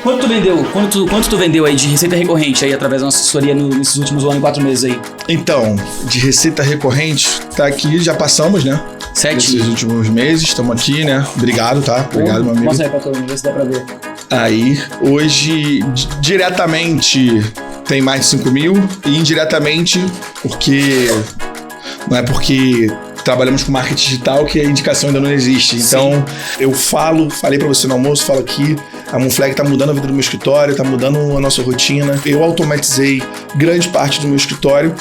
Quanto tu vendeu aí de receita recorrente aí através da nossa assessoria nesses últimos 1 ano e 4 meses aí? Então, de receita recorrente, tá aqui, já passamos, né? 7. Nesses últimos meses, estamos aqui, né? Obrigado, tá? Obrigado, meu amigo. Mostra aí pra todo mundo, vê se dá pra ver. Aí, hoje, diretamente tem mais de 5 mil e indiretamente, porque não é porque trabalhamos com marketing digital que a indicação ainda não existe. Então, eu falei pra você no almoço, falo aqui, a Moonflag tá mudando a vida do meu escritório, tá mudando a nossa rotina. Eu automatizei grande parte do meu escritório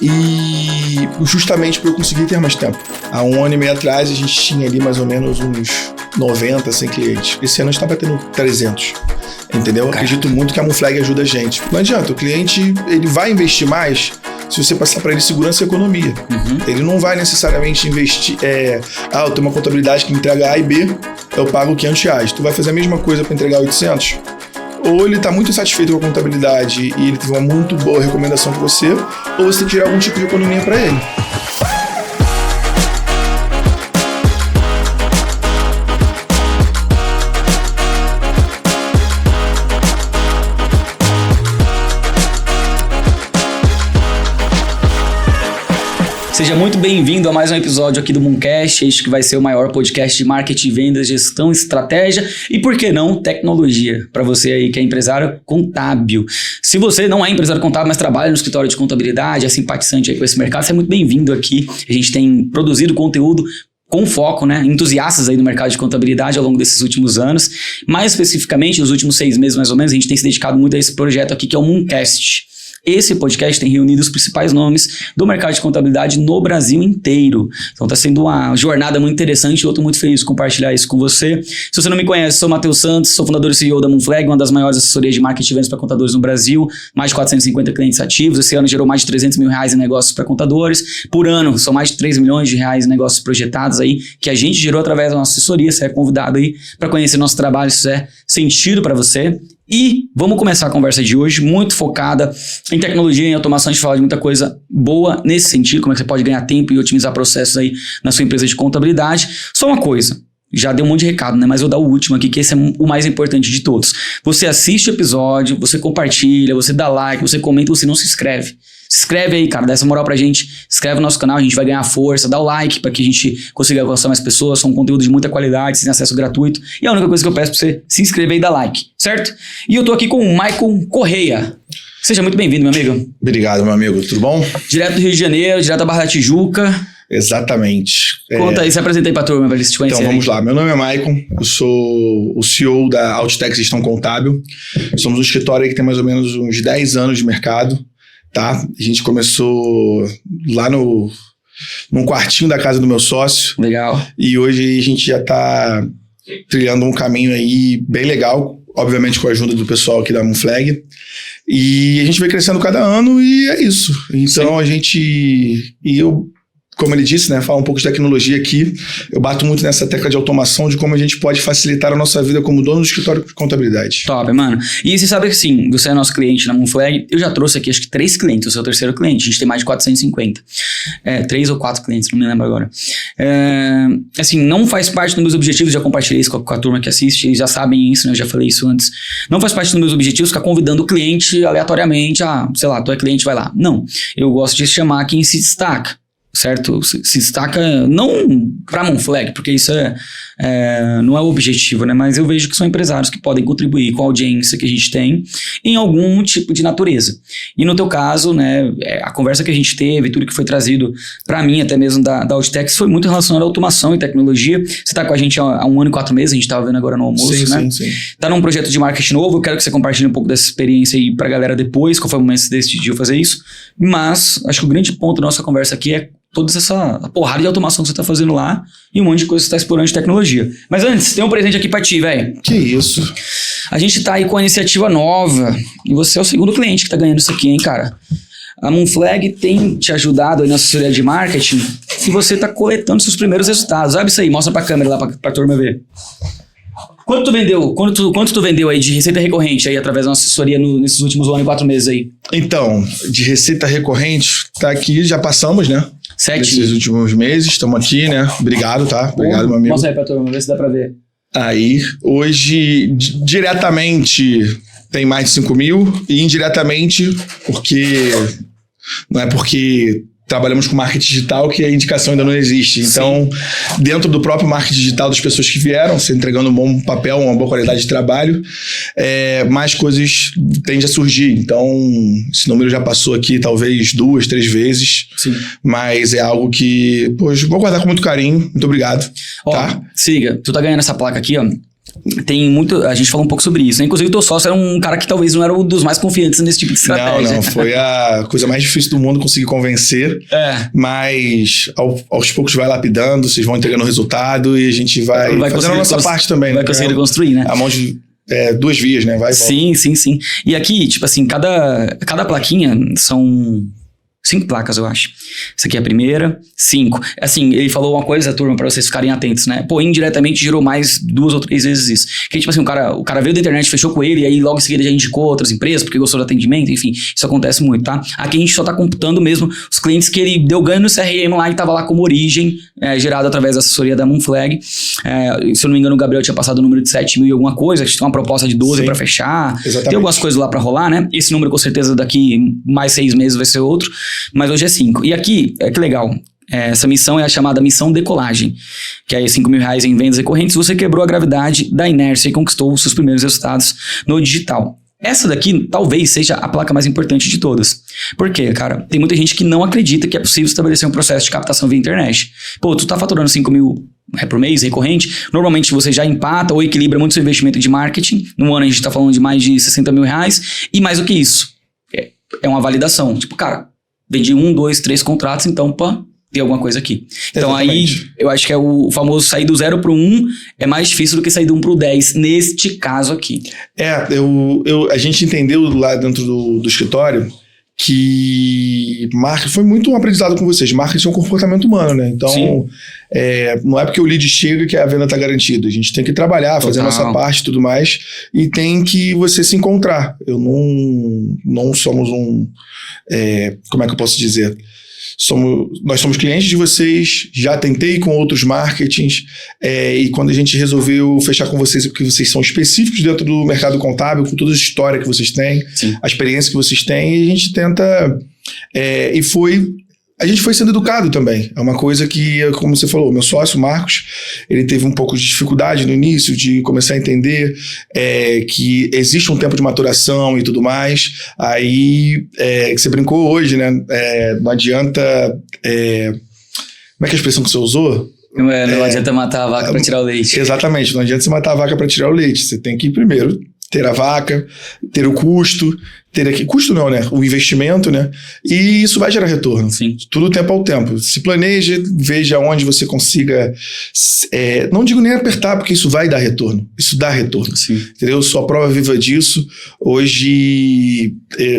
e justamente para eu conseguir ter mais tempo. Há 1 ano e meio atrás, a gente tinha ali mais ou menos uns 90, 100 clientes. Esse ano a gente tá batendo 300. Entendeu? Eu acredito muito que a Moonflag ajuda a gente. Não adianta, o cliente ele vai investir mais se você passar para ele segurança e economia. Ele não vai necessariamente investir... eu tenho uma contabilidade que me entrega A e B, eu pago R$500. Tu vai fazer a mesma coisa para entregar 800? Ou ele está muito satisfeito com a contabilidade e ele teve uma muito boa recomendação para você, ou você tem que tirar algum tipo de economia para ele. Seja muito bem-vindo a mais um episódio aqui do Mooncast, este que vai ser o maior podcast de marketing, vendas, gestão, estratégia e, por que não, tecnologia, para você aí que é empresário contábil. Se você não é empresário contábil, mas trabalha no escritório de contabilidade, é simpatizante aí com esse mercado, seja muito bem-vindo aqui. A gente tem produzido conteúdo com foco, né, entusiastas aí do mercado de contabilidade ao longo desses últimos anos. Mais especificamente, nos últimos 6 meses mais ou menos, a gente tem se dedicado muito a esse projeto aqui que é o Mooncast. Esse podcast tem reunido os principais nomes do mercado de contabilidade no Brasil inteiro. Então está sendo uma jornada muito interessante e eu estou muito feliz de compartilhar isso com você. Se você não me conhece, sou o Matheus Santos, sou fundador e CEO da Moonflag, uma das maiores assessorias de marketing e vendas para contadores no Brasil, mais de 450 clientes ativos. Esse ano gerou mais de R$300 mil em negócios para contadores. Por ano, são mais de R$3 milhões em negócios projetados aí, que a gente gerou através da nossa assessoria. Você é convidado aí para conhecer nosso trabalho, se é sentido para você. E vamos começar a conversa de hoje, muito focada em tecnologia e em automação. A gente fala de muita coisa boa nesse sentido, como é que você pode ganhar tempo e otimizar processos aí na sua empresa de contabilidade. Só uma coisa, já dei um monte de recado, né? Mas eu vou dar o último aqui, que esse é o mais importante de todos. Você assiste o episódio, você compartilha, você dá like, você comenta, você não se inscreve. Se inscreve aí, cara, dá essa moral pra gente, se inscreve no nosso canal, a gente vai ganhar força, dá o like pra que a gente consiga alcançar mais pessoas, são conteúdos de muita qualidade, sem acesso gratuito, e a única coisa que eu peço pra você se inscrever e dar like, certo? E eu tô aqui com o Maicon Correia. Seja muito bem-vindo, meu amigo. Obrigado, meu amigo, tudo bom? Direto do Rio de Janeiro, direto da Barra da Tijuca. Exatamente. Conta aí, se apresenta aí pra turma, pra eles te conhecerem. Então vamos lá, meu nome é Maicon, eu sou o CEO da Altitec Gestão Contábil, somos um escritório aí que tem mais ou menos uns 10 anos de mercado. Tá? A gente começou lá num quartinho da casa do meu sócio. Legal. E hoje a gente já tá trilhando um caminho aí bem legal, obviamente com a ajuda do pessoal aqui da Moonflag. E a gente vai crescendo cada ano e é isso. Então como ele disse, né, falar um pouco de tecnologia aqui, eu bato muito nessa tecla de automação, de como a gente pode facilitar a nossa vida como dono do escritório de contabilidade. Top, mano. E você sabe que sim, você é nosso cliente na Moonflag, eu já trouxe aqui acho que 3 clientes, eu sou o terceiro cliente, a gente tem mais de 450. 3 ou 4 clientes, não me lembro agora. Assim, não faz parte dos meus objetivos, já compartilhei isso com a turma que assiste, eles já sabem isso, né, eu já falei isso antes. Não faz parte dos meus objetivos ficar convidando o cliente aleatoriamente, sei lá, tu é cliente, vai lá. Não, eu gosto de chamar quem se destaca. Certo? Se destaca não para Moonflag, porque isso não é o objetivo, né? Mas eu vejo que são empresários que podem contribuir com a audiência que a gente tem em algum tipo de natureza. E no teu caso, né, a conversa que a gente teve, tudo que foi trazido para mim, até mesmo da Altitec, foi muito relacionado à automação e tecnologia. Você está com a gente há 1 ano e 4 meses, a gente estava vendo agora no almoço, né? Sim. Tá num projeto de marketing novo, eu quero que você compartilhe um pouco dessa experiência aí pra galera depois, qual foi o momento que você decidiu fazer isso. Mas acho que o grande ponto da nossa conversa aqui é toda essa porrada de automação que você tá fazendo lá e um monte de coisa que você tá explorando de tecnologia. Mas antes, tem um presente aqui pra ti, velho. Que isso? A gente tá aí com a iniciativa nova e você é o segundo cliente que tá ganhando isso aqui, hein, cara? A Moonflag tem te ajudado aí na assessoria de marketing e você tá coletando seus primeiros resultados. Sabe isso aí? Mostra pra câmera lá pra turma ver. Quanto tu vendeu aí de receita recorrente aí através da nossa assessoria nesses últimos 1 ano e 4 meses aí? Então, de receita recorrente, tá aqui, já passamos, né? 7. Nesses últimos meses, estamos aqui, né? Obrigado, tá? Obrigado, meu amigo. Mostra aí pra turma, vê se dá pra ver. Aí, hoje, diretamente tem mais de 5 mil e indiretamente, não é porque trabalhamos com marketing digital que a indicação ainda não existe. Então, dentro do próprio marketing digital das pessoas que vieram, você entregando um bom papel, uma boa qualidade de trabalho, mais coisas tendem a surgir. Então, esse número já passou aqui talvez 2, 3 vezes. Sim. Mas é algo que, vou guardar com muito carinho. Muito obrigado. Tá? Se liga, tu tá ganhando essa placa aqui, ó. Tem muito... A gente falou um pouco sobre isso, né? Inclusive o teu sócio era um cara que talvez não era um dos mais confiantes nesse tipo de estratégia. Não. Foi a coisa mais difícil do mundo conseguir convencer. Mas aos poucos vai lapidando, vocês vão entregando o resultado e a gente vai fazendo a nossa parte também. Vai conseguir construir, né? A mão de 2 vias, né? Vai e volta. Sim. E aqui, tipo assim, cada plaquinha são 5 placas, eu acho. Essa aqui é a primeira, 5. Assim, ele falou uma coisa, turma, pra vocês ficarem atentos, né? Indiretamente gerou mais 2 ou 3 vezes isso. Que tipo assim, o cara veio da internet, fechou com ele, e aí logo em seguida já indicou outras empresas, porque gostou do atendimento, enfim. Isso acontece muito, tá? Aqui a gente só tá computando mesmo os clientes que ele deu ganho no CRM lá e tava lá como origem, gerado através da assessoria da Moonflag. Se eu não me engano, o Gabriel tinha passado o número de 7 mil e alguma coisa, a gente tem uma proposta de 12 pra fechar. Exatamente. Tem algumas coisas lá pra rolar, né? Esse número com certeza daqui mais 6 meses vai ser outro, mas hoje é 5. E aqui, que legal, essa missão é a chamada missão decolagem, que é R$5 mil em vendas recorrentes. Você quebrou a gravidade da inércia e conquistou os seus primeiros resultados no digital. Essa daqui talvez seja a placa mais importante de todas. Por quê, cara? Tem muita gente que não acredita que é possível estabelecer um processo de captação via internet. Tu tá faturando 5 mil por mês recorrente, normalmente você já empata ou equilibra muito seu investimento de marketing. No ano a gente tá falando de mais de R$60 mil, e mais do que isso, é uma validação. Tipo, cara, vendi 1, 2, 3 contratos, então, tem alguma coisa aqui. Então aí, eu acho que é o famoso sair do 0 pro 1 é mais difícil do que sair do 1 pro 10, neste caso aqui. A gente entendeu lá dentro do escritório que marketing foi muito um aprendizado com vocês. Marketing é um comportamento humano, né? Então, não é porque o lead chega que a venda está garantida. A gente tem que trabalhar, fazer a nossa parte e tudo mais, e tem que você se encontrar. Não somos como é que eu posso dizer? Nós somos clientes de vocês, já tentei com outros marketings, e quando a gente resolveu fechar com vocês, porque vocês são específicos dentro do mercado contábil, com toda a história que vocês têm, a experiência que vocês têm, e a gente tenta... A gente foi sendo educado também. É uma coisa que, como você falou, meu sócio, Marcos, ele teve um pouco de dificuldade no início de começar a entender que existe um tempo de maturação e tudo mais. Aí, que você brincou hoje, né? Não adianta... como é que é a expressão que você usou? Não adianta matar a vaca para tirar o leite. Exatamente, não adianta você matar a vaca para tirar o leite. Você tem que primeiro ter a vaca, ter o custo, custo não, né? O investimento, né? E isso vai gerar retorno. Sim. Tudo tempo ao tempo. Se planeje, veja onde você consiga... não digo nem apertar, porque isso vai dar retorno. Isso dá retorno. Sim. Entendeu? Sou a prova viva disso. Hoje,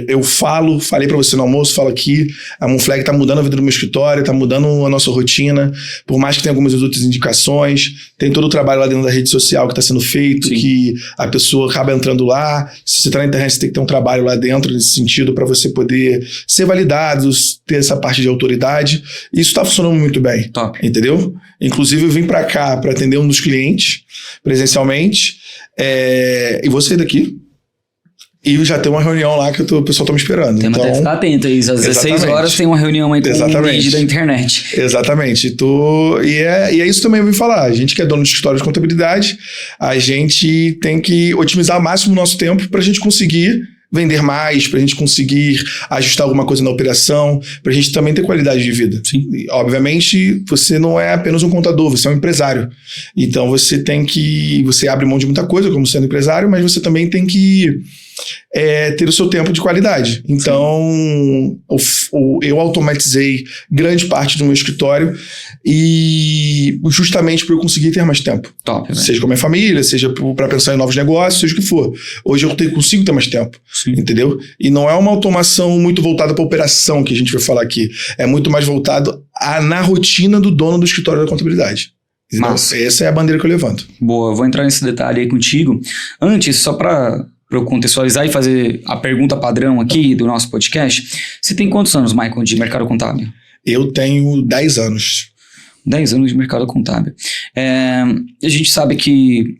eu falei pra você no almoço, falo aqui, a Moonflag tá mudando a vida do meu escritório, tá mudando a nossa rotina, por mais que tenha algumas outras indicações, tem todo o trabalho lá dentro da rede social que tá sendo feito, Sim. que a pessoa acaba entrando lá. Se você tá na internet, você tem que ter um trabalho lá dentro nesse sentido para você poder ser validado, ter essa parte de autoridade. Isso está funcionando muito bem. Top. Entendeu? Inclusive, eu vim para cá para atender um dos clientes presencialmente, e vou sair daqui. E já tem uma reunião lá que o pessoal tá me esperando. Tem que ficar atento aí. Às 16 horas tem uma reunião aí com o lead da internet. Exatamente. E é isso também eu vim falar. A gente que é dono de escritório de contabilidade, a gente tem que otimizar ao máximo o nosso tempo para a gente conseguir vender mais, para a gente conseguir ajustar alguma coisa na operação, para a gente também ter qualidade de vida. Sim. E, obviamente, você não é apenas um contador, você é um empresário. Então, você abre mão de muita coisa como sendo empresário, mas você também tem que ter o seu tempo de qualidade. Então, eu automatizei grande parte do meu escritório e justamente para eu conseguir ter mais tempo. Top, seja com a minha família, seja para pensar em novos negócios, seja o que for. Hoje eu consigo ter mais tempo. Sim. Entendeu? E não é uma automação muito voltada para operação que a gente vai falar aqui. É muito mais voltado na rotina do dono do escritório da contabilidade. Mas essa é a bandeira que eu levanto. Boa, eu vou entrar nesse detalhe aí contigo. Antes, só para eu contextualizar e fazer a pergunta padrão aqui do nosso podcast, você tem quantos anos, Michael, de mercado contábil? Eu tenho 10 anos. 10 anos de mercado contábil. A gente sabe que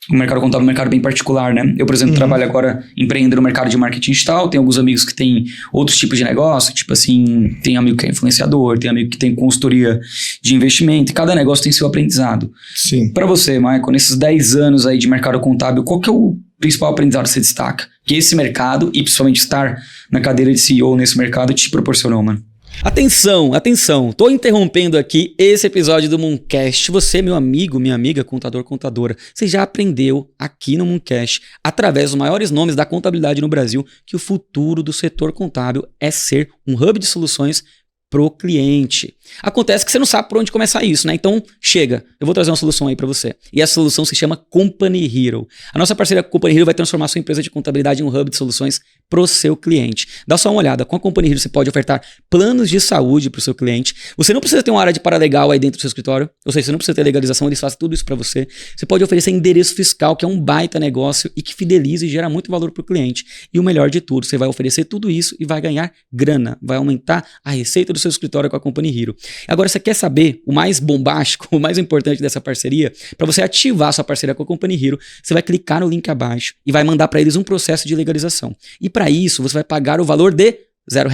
o mercado contábil é um mercado bem particular, né? Eu, por exemplo, trabalho agora empreendendo no mercado de marketing digital, tenho alguns amigos que têm outros tipos de negócio, tipo assim, tem amigo que é influenciador, tem amigo que tem consultoria de investimento, e cada negócio tem seu aprendizado. Sim. Para você, Michael, nesses 10 anos aí de mercado contábil, qual que é o principal aprendizado que você destaca? Que esse mercado, e principalmente estar na cadeira de CEO nesse mercado, te proporcionou, mano? Atenção, tô interrompendo aqui esse episódio do Mooncast. Você, meu amigo, minha amiga, contador, contadora, você já aprendeu aqui no Mooncast, através dos maiores nomes da contabilidade no Brasil, que o futuro do setor contábil é ser um hub de soluções pro cliente. Acontece que você não sabe por onde começar isso, né? Então, chega, eu vou trazer uma solução aí para você. E essa solução se chama Company Hero. A nossa parceria com a Company Hero vai transformar a sua empresa de contabilidade em um hub de soluções pro seu cliente. Dá só uma olhada, com a Company Hero você pode ofertar planos de saúde pro seu cliente. Você não precisa ter uma área de paralegal aí dentro do seu escritório, ou seja, você não precisa ter legalização, eles fazem tudo isso para você. Você pode oferecer endereço fiscal, que é um baita negócio e que fideliza e gera muito valor pro cliente. E o melhor de tudo, você vai oferecer tudo isso e vai ganhar grana, vai aumentar a receita do seu escritório com a Company Hero. Agora, você quer saber o mais bombástico, o mais importante dessa parceria? Para você ativar sua parceria com a Company Hero, você vai clicar no link abaixo e vai mandar para eles um processo de legalização. E para isso, você vai pagar o valor de R$0.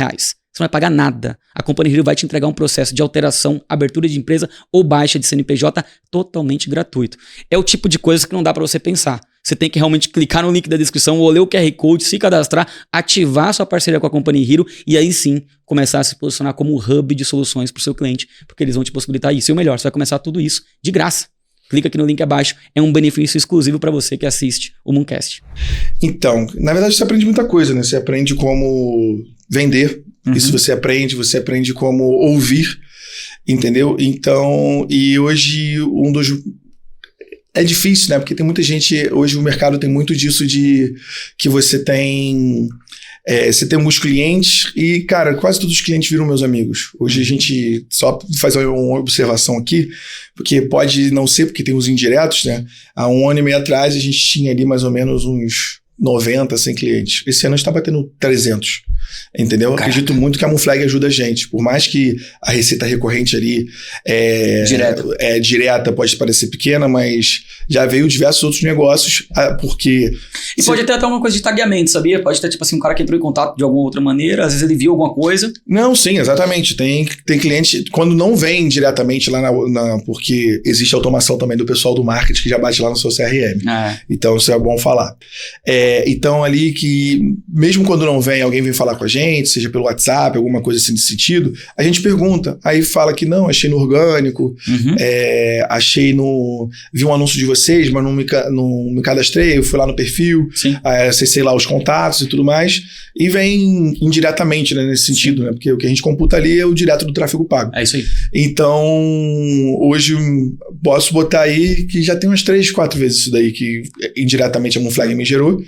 Você não vai pagar nada. A Company Hero vai te entregar um processo de alteração, abertura de empresa ou baixa de CNPJ totalmente gratuito. É o tipo de coisa que não dá para você pensar. Você tem que realmente clicar no link da descrição ou ler o QR Code, se cadastrar, ativar sua parceria com a Company Hero e aí sim começar a se posicionar como um hub de soluções para o seu cliente, porque eles vão te possibilitar isso. E o melhor, você vai começar tudo isso de graça. Clica aqui no link abaixo, é um benefício exclusivo para você que assiste o Mooncast. Então, na verdade você aprende muita coisa, né? Você aprende como vender, isso você aprende como ouvir, entendeu? Então, e hoje é difícil, né? Porque tem muita gente, hoje o mercado tem muito disso de que você tem alguns clientes e, cara, quase todos os clientes viram meus amigos. Hoje a gente, só fazer uma observação aqui, porque pode não ser, porque tem os indiretos, né? Há 1 ano e meio atrás a gente tinha ali mais ou menos uns 90, 100 clientes. Esse ano a gente tá batendo 300. Entendeu? Caraca. Acredito muito que a Moonflag ajuda a gente. Por mais que a receita recorrente ali direta, pode parecer pequena, mas já veio diversos outros negócios, porque... E pode ter até uma coisa de tagueamento, sabia? Pode ter, tipo assim, um cara que entrou em contato de alguma outra maneira, às vezes ele viu alguma coisa. Não, sim, exatamente. Tem cliente, quando não vem diretamente lá porque existe automação também do pessoal do marketing que já bate lá no seu CRM. Então, isso é bom falar. Então, ali que, mesmo quando não vem, alguém vem falar com a gente, seja pelo WhatsApp, alguma coisa assim de sentido, a gente pergunta. Aí fala que não, achei no orgânico, vi um anúncio de vocês, mas não me cadastrei, eu fui lá no perfil, acessei lá os contatos e tudo mais, e vem indiretamente, né, nesse sentido, né, porque o que a gente computa ali é o direto do tráfego pago. É isso aí. Então, hoje posso botar aí que já tem umas 3, 4 vezes isso daí que indiretamente a Moonflag me gerou,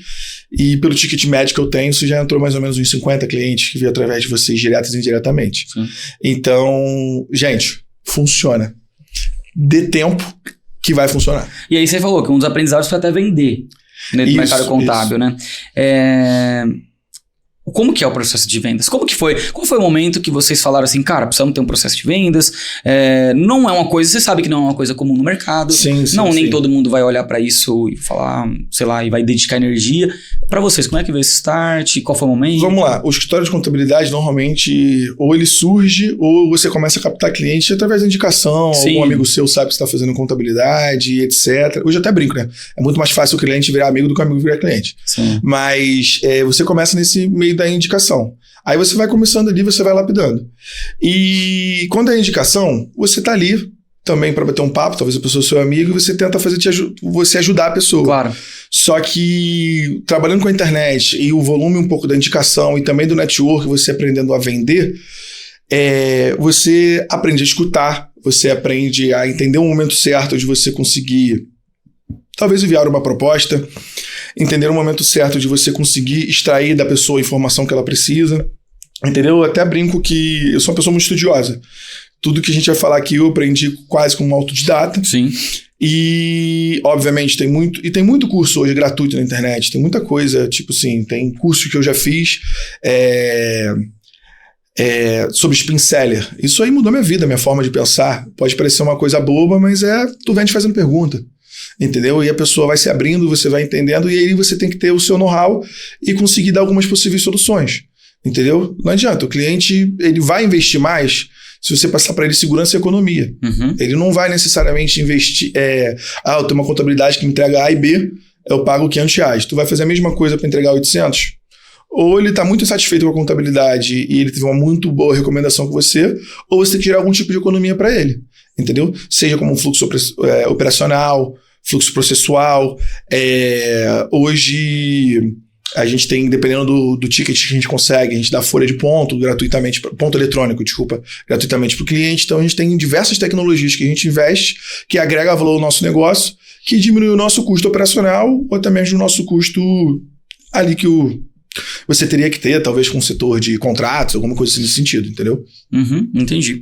e pelo ticket médio que eu tenho, isso já entrou mais ou menos uns 50 clientes que veio através de vocês diretos e indiretamente. Sim. Então, gente, funciona. Dê tempo que vai funcionar. E aí você falou que um dos aprendizados foi até vender dentro do mercado contábil, né? Como que é o processo de vendas? Como que foi? Qual foi o momento que vocês falaram assim, cara, precisamos ter um processo de vendas? Não é uma coisa, você sabe que não é uma coisa comum no mercado. Nem todo mundo vai olhar para isso e falar, sei lá, e vai dedicar energia. Para vocês, como é que veio esse start? Qual foi o momento? Vamos lá. O escritório de contabilidade, normalmente, ou ele surge, ou você começa a captar cliente através da indicação. Sim. Algum amigo seu sabe que você está fazendo contabilidade, etc. Hoje eu até brinco, né? É muito mais fácil o cliente virar amigo do que o amigo virar cliente. Sim. Mas você começa nesse meio da indicação. Aí você vai começando ali, você vai lapidando. E quando é indicação, você tá ali também para bater um papo, talvez a pessoa é seu amigo, e você tenta fazer você ajudar a pessoa. Claro. Só que trabalhando com a internet e o volume um pouco da indicação e também do network, você aprendendo a vender, você aprende a escutar, você aprende a entender o momento certo de você conseguir talvez enviar uma proposta, entender o momento certo de você conseguir extrair da pessoa a informação que ela precisa, entendeu? Eu até brinco que eu sou uma pessoa muito estudiosa. Tudo que a gente vai falar aqui eu aprendi quase como um autodidata. Sim. E, obviamente, tem muito curso hoje gratuito na internet, tem muita coisa, tipo assim, tem curso que eu já fiz, sobre spin seller. Isso aí mudou minha vida, minha forma de pensar. Pode parecer uma coisa boba, mas tu vende fazendo pergunta. Entendeu? E a pessoa vai se abrindo, você vai entendendo, e aí você tem que ter o seu know-how e conseguir dar algumas possíveis soluções. Entendeu? Não adianta. O cliente, ele vai investir mais se você passar para ele segurança e economia. Uhum. Ele não vai necessariamente investir... eu tenho uma contabilidade que me entrega A e B, eu pago R$500. Tu vai fazer a mesma coisa para entregar 800? Ou ele está muito insatisfeito com a contabilidade e ele teve uma muito boa recomendação com você, ou você tem que gerar algum tipo de economia para ele. Entendeu? Seja como um fluxo operacional, fluxo processual. Hoje... A gente tem, dependendo do ticket que a gente consegue, a gente dá folha de ponto gratuitamente, ponto eletrônico, gratuitamente para o cliente. Então, a gente tem diversas tecnologias que a gente investe, que agrega valor ao nosso negócio, que diminui o nosso custo operacional, ou até mesmo o nosso custo ali que você teria que ter, talvez com o setor de contratos, alguma coisa assim nesse sentido, entendeu? Uhum, entendi.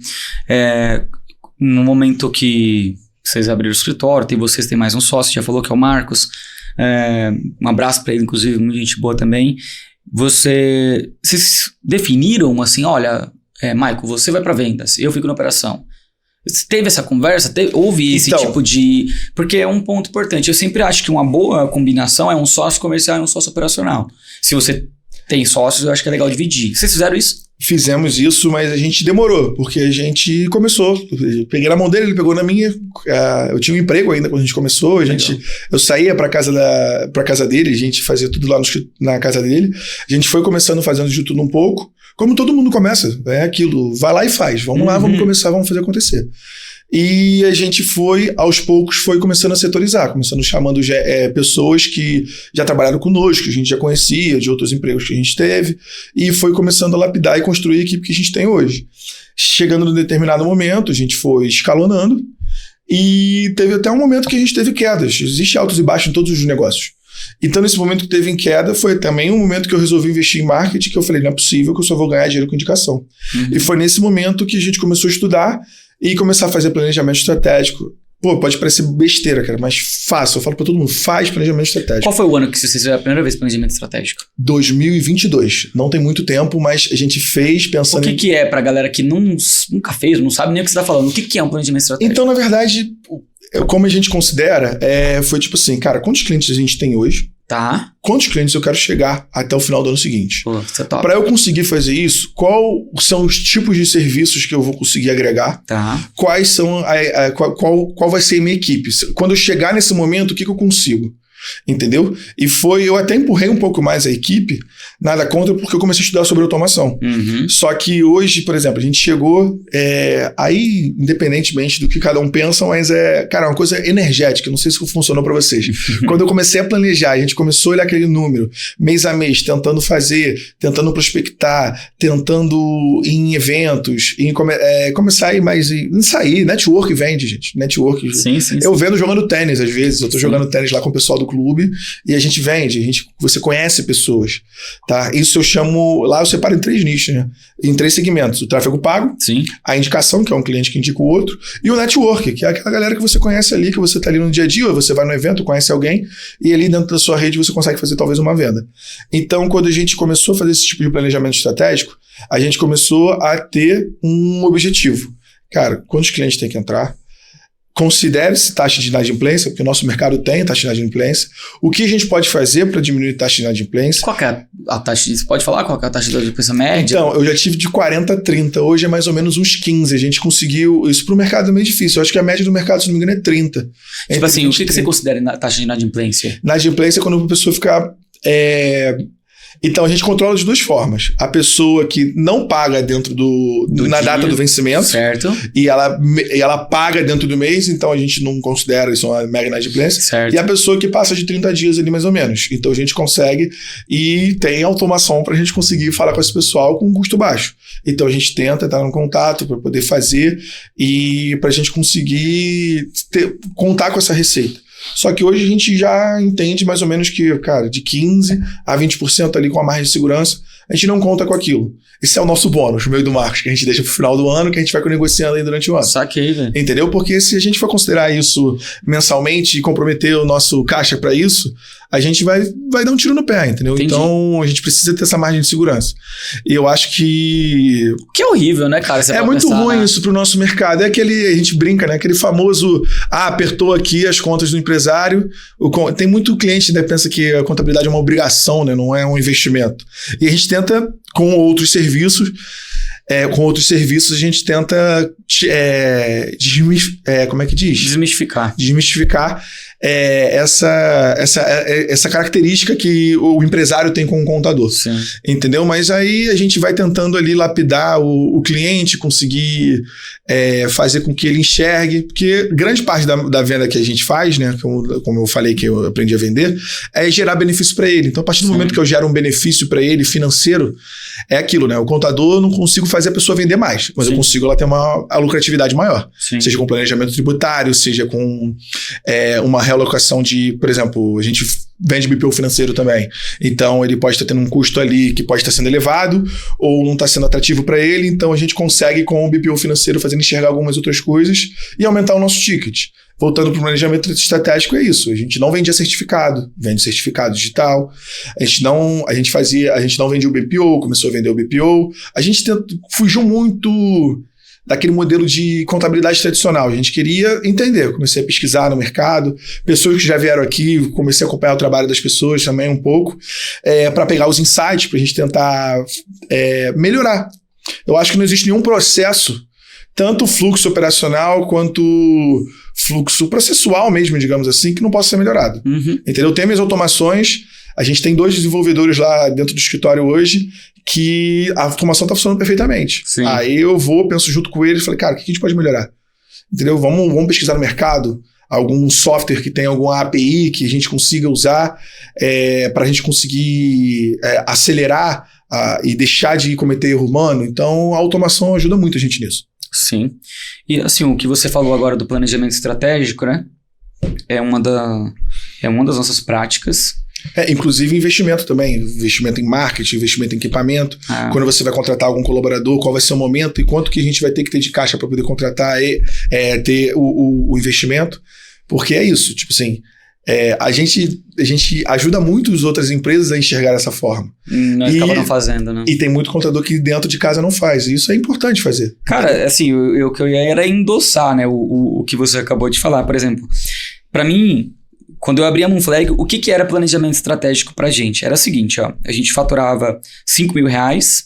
No momento que vocês abriram o escritório, vocês têm mais um sócio, já falou que é o Marcos. Um abraço para ele, inclusive, muita gente boa também. Vocês definiram assim, olha, Michael, você vai para vendas, eu fico na operação. Teve essa conversa? Houve esse tipo de... Porque é um ponto importante. Eu sempre acho que uma boa combinação é um sócio comercial e um sócio operacional. Se você tem sócios, eu acho que é legal dividir. Vocês fizeram isso? Fizemos isso, mas a gente demorou, porque a gente começou. Eu peguei na mão dele, ele pegou na minha. Eu tinha um emprego ainda quando a gente começou. Eu saía para casa dele, a gente fazia tudo lá na casa dele. A gente foi começando fazendo de tudo um pouco. Como todo mundo começa, é aquilo, vai lá e faz. Vamos lá, vamos começar, vamos fazer acontecer. E a gente aos poucos, foi começando a setorizar, chamando pessoas que já trabalharam conosco, que a gente já conhecia, de outros empregos que a gente teve, e foi começando a lapidar e construir a equipe que a gente tem hoje. Chegando num determinado momento, a gente foi escalonando, e teve até um momento que a gente teve quedas. Existe altos e baixos em todos os negócios. Então, nesse momento que teve em queda, foi também um momento que eu resolvi investir em marketing, que eu falei, não é possível que eu só vou ganhar dinheiro com indicação. Uhum. E foi nesse momento que a gente começou a estudar e começar a fazer planejamento estratégico. Pô, pode parecer besteira, cara, mas fácil. Eu falo pra todo mundo, faz planejamento estratégico. Qual foi o ano que vocês fizeram a primeira vez planejamento estratégico? 2022. Não tem muito tempo, mas a gente fez pensando... O que é pra galera que nunca fez, não sabe nem o que você tá falando? O que é um planejamento estratégico? Então, na verdade, como a gente considera, foi tipo assim, cara, quantos clientes a gente tem hoje? Tá. Quantos clientes eu quero chegar até o final do ano seguinte? Pô, você top. Para eu conseguir fazer isso, quais são os tipos de serviços que eu vou conseguir agregar? Tá. Quais são qual vai ser a minha equipe? Quando eu chegar nesse momento, o que eu consigo? Entendeu? E eu até empurrei um pouco mais a equipe, nada contra, porque eu comecei a estudar sobre automação. Uhum. Só que hoje, por exemplo, a gente chegou, aí, independentemente do que cada um pensa, mas cara, uma coisa energética, não sei se funcionou para vocês. Quando eu comecei a planejar, a gente começou a olhar aquele número, mês a mês, tentando tentando prospectar, tentando ir em eventos, começar a ir mais em sair, network vende, gente, network. Sim. Eu vendo jogando tênis, às vezes, eu tô jogando tênis lá com o pessoal do clube e a gente vende, você conhece pessoas, tá? Isso eu chamo, lá eu separo em 3 nichos, né? Em 3 segmentos, o tráfego pago, sim, a indicação, que é um cliente que indica o outro, e o network, que é aquela galera que você conhece ali, que você tá ali no dia a dia, ou você vai no evento, conhece alguém, e ali dentro da sua rede você consegue fazer talvez uma venda. Então, quando a gente começou a fazer esse tipo de planejamento estratégico, a gente começou a ter um objetivo. Cara, quantos clientes tem que entrar? Considere-se taxa de inadimplência, porque o nosso mercado tem taxa de inadimplência. O que a gente pode fazer para diminuir a taxa de inadimplência? Qual que é a taxa? Você pode falar qual que é a taxa de inadimplência média? Então, eu já tive de 40 a 30. Hoje é mais ou menos uns 15. A gente conseguiu... Isso para o mercado é meio difícil. Eu acho que a média do mercado, se não me engano, é 30. Tipo assim, o que você considera taxa de inadimplência? Inadimplência é quando a pessoa fica... Então, a gente controla de 2 formas. A pessoa que não paga dentro na data do vencimento. Certo. E ela paga dentro do mês, então a gente não considera isso uma mega inadimplência. Certo. E a pessoa que passa de 30 dias ali, mais ou menos. Então, a gente consegue e tem automação para a gente conseguir falar com esse pessoal com um custo baixo. Então, a gente tenta estar no contato para poder fazer e para a gente conseguir contar com essa receita. Só que hoje a gente já entende mais ou menos que, cara, de 15% a 20% ali com a margem de segurança, a gente não conta com aquilo. Esse é o nosso bônus, no meio do marketing, que a gente deixa pro final do ano, que a gente vai negociando aí durante o ano. Saquei, velho. Entendeu? Porque se a gente for considerar isso mensalmente e comprometer o nosso caixa para isso, a gente vai dar um tiro no pé, entendeu? Entendi. Então, a gente precisa ter essa margem de segurança. E eu acho que... Que é horrível, né, cara? Você é pode muito pensar, ruim né? isso pro nosso mercado. É aquele, a gente brinca, né? Aquele famoso, apertou aqui as contas do empresário. Tem muito cliente que, né, pensa que a contabilidade é uma obrigação, né? Não é um investimento. E a gente tenta, com outros serviços, a gente tenta como é que diz? Desmistificar essa característica que o empresário tem com o contador. Sim. Entendeu? Mas aí a gente vai tentando ali lapidar o cliente, conseguir fazer com que ele enxergue, porque grande parte da venda que a gente faz, né, como eu falei que eu aprendi a vender, é gerar benefício para ele. Então, a partir do momento que eu gero um benefício para ele financeiro, é aquilo, né? O contador, eu não consigo fazer a pessoa vender mais, mas eu consigo ela ter a lucratividade maior. Sim. Seja com planejamento tributário, seja com uma realocação de, por exemplo, a gente vende BPO financeiro também. Então, ele pode estar tendo um custo ali que pode estar sendo elevado ou não está sendo atrativo para ele. Então, a gente consegue, com o BPO financeiro, fazendo enxergar algumas outras coisas e aumentar o nosso ticket. Voltando para o planejamento estratégico, é isso. A gente não vendia certificado, vende certificado digital. A gente não vendia o BPO, começou a vender o BPO. A gente fugiu muito daquele modelo de contabilidade tradicional. A gente queria entender, comecei a pesquisar no mercado, pessoas que já vieram aqui, comecei a acompanhar o trabalho das pessoas também um pouco, para pegar os insights, para a gente tentar melhorar. Eu acho que não existe nenhum processo, tanto fluxo operacional quanto fluxo processual mesmo, digamos assim, que não possa ser melhorado. Uhum. Entendeu? Tem minhas automações, a gente tem 2 desenvolvedores lá dentro do escritório hoje que a automação está funcionando perfeitamente. Sim. Aí eu penso junto com eles e falei, cara, o que a gente pode melhorar? Entendeu? Vamos pesquisar no mercado algum software que tenha alguma API que a gente consiga usar para a gente conseguir acelerar e deixar de cometer erro humano. Então, a automação ajuda muito a gente nisso. Sim. E assim, o que você falou agora do planejamento estratégico, né? É uma das nossas práticas. Inclusive investimento também, investimento em marketing, investimento em equipamento. Quando você vai contratar algum colaborador, qual vai ser o momento e quanto que a gente vai ter que ter de caixa para poder contratar e ter o investimento. Porque é isso, tipo assim, a gente ajuda muito as outras empresas a enxergar dessa forma. Nós acabamos fazendo, né? E tem muito contador que dentro de casa não faz. E isso é importante fazer. Cara, assim, o que eu ia era endossar, né? O que você acabou de falar. Por exemplo, para mim, quando eu abri a Moonflag, o que era planejamento estratégico pra gente? Era o seguinte, ó, a gente faturava R$5.000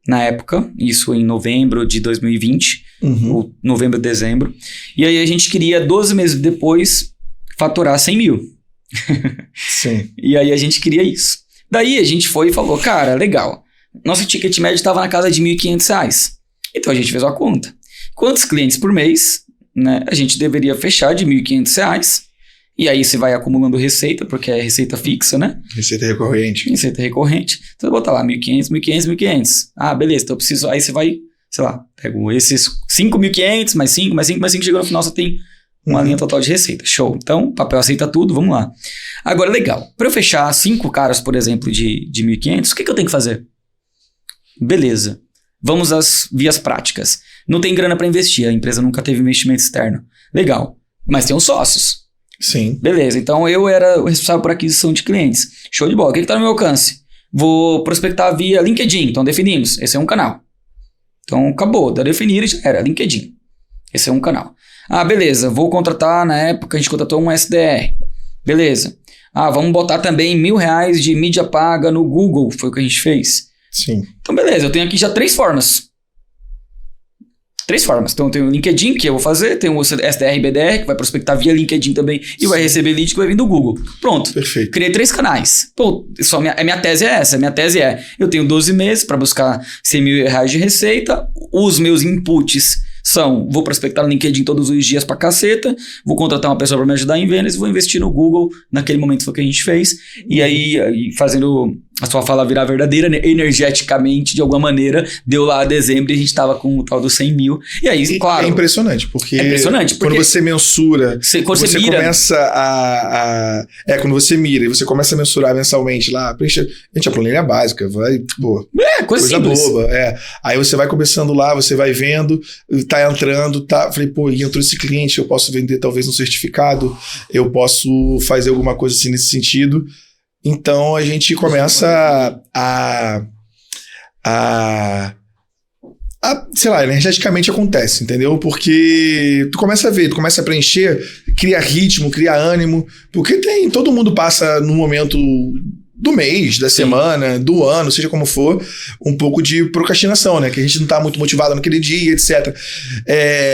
na época, isso em novembro de 2020, ou novembro, dezembro, e aí a gente queria 12 meses depois faturar 100 mil. Sim. E aí a gente queria isso. Daí a gente foi e falou, cara, legal, nosso ticket médio estava na casa de R$1.500. Então a gente fez uma conta. Quantos clientes por mês, né, a gente deveria fechar de R$1.500? E aí você vai acumulando receita, porque é receita fixa, né? Receita recorrente. Receita recorrente. Então, você bota lá 1.500, 1.500, 1.500. Ah, beleza, então eu preciso... Aí você vai, sei lá, pega esses 5.500, mais 5, mais 5, mais 5, chegou no final você tem uma linha total de receita. Show. Então, papel aceita tudo, vamos lá. Agora, legal. Para eu fechar 5 caras, por exemplo, de 1.500, o que eu tenho que fazer? Beleza. Vamos às vias práticas. Não tem grana para investir, a empresa nunca teve investimento externo. Legal. Mas tem os sócios. Sim. Beleza, então eu era o responsável por aquisição de clientes. Show de bola. O que está no meu alcance? Vou prospectar via LinkedIn. Então definimos. Esse é um canal. Então acabou. Da definir já era LinkedIn. Esse é um canal. Ah, beleza. Vou contratar, na época a gente contratou um SDR. Beleza. Ah, vamos botar também R$1.000 de mídia paga no Google. Foi o que a gente fez. Sim. Então beleza, eu tenho aqui já 3 formas. 3 formas. Então tem o LinkedIn, que eu vou fazer, tem o SDR e BDR, que vai prospectar via LinkedIn também, e vai receber lead que vai vir do Google. Pronto. Perfeito. Criei 3 canais. Pô, minha tese é essa. Minha tese é, eu tenho 12 meses para buscar R$100.000 de receita, os meus inputs são, vou prospectar no LinkedIn todos os dias pra caceta, vou contratar uma pessoa para me ajudar em vendas e vou investir no Google, naquele momento foi o que a gente fez, e aí fazendo a sua fala virar verdadeira, né? Energeticamente, de alguma maneira, deu lá dezembro e a gente tava com o tal dos 100 mil. E aí, claro... É impressionante, porque porque quando você mensura... Quando você mira, começa quando você mira e você começa a mensurar mensalmente lá, gente, a planilha básica, vai, pô... coisa simples. Boba, Aí você vai começando lá, você vai vendo, tá entrando, falei, pô, entrou esse cliente, eu posso vender talvez um certificado, eu posso fazer alguma coisa assim nesse sentido. Então, a gente começa sei lá, energeticamente acontece, entendeu? Porque tu começa a ver, tu começa a preencher, cria ritmo, cria ânimo, porque todo mundo passa no momento do mês, da semana, do ano, seja como for, um pouco de procrastinação, né? Que a gente não tá muito motivado naquele dia, etc.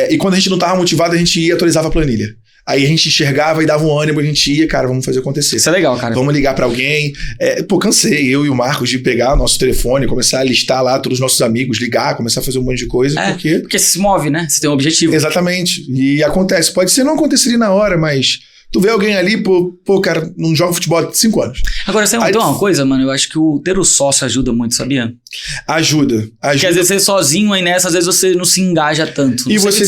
E quando a gente não tava motivado, a gente ia e atualizava a planilha. Aí a gente enxergava e dava um ânimo, a gente ia, cara, vamos fazer acontecer. Isso é legal, cara. Vamos ligar pra alguém. Cansei, eu e o Marcos, de pegar o nosso telefone, começar a listar lá todos os nossos amigos, ligar, começar a fazer um monte de coisa. Porque se move, né? Você tem um objetivo. Exatamente. E acontece. Pode ser, não aconteceria na hora, mas... Tu vê alguém ali, cara, não joga futebol há 5 anos. Agora, você tem uma coisa, mano, eu acho que ter o sócio ajuda muito, sabia? Ajuda. Porque às vezes você sozinho aí nessa, às vezes você não se engaja tanto. E você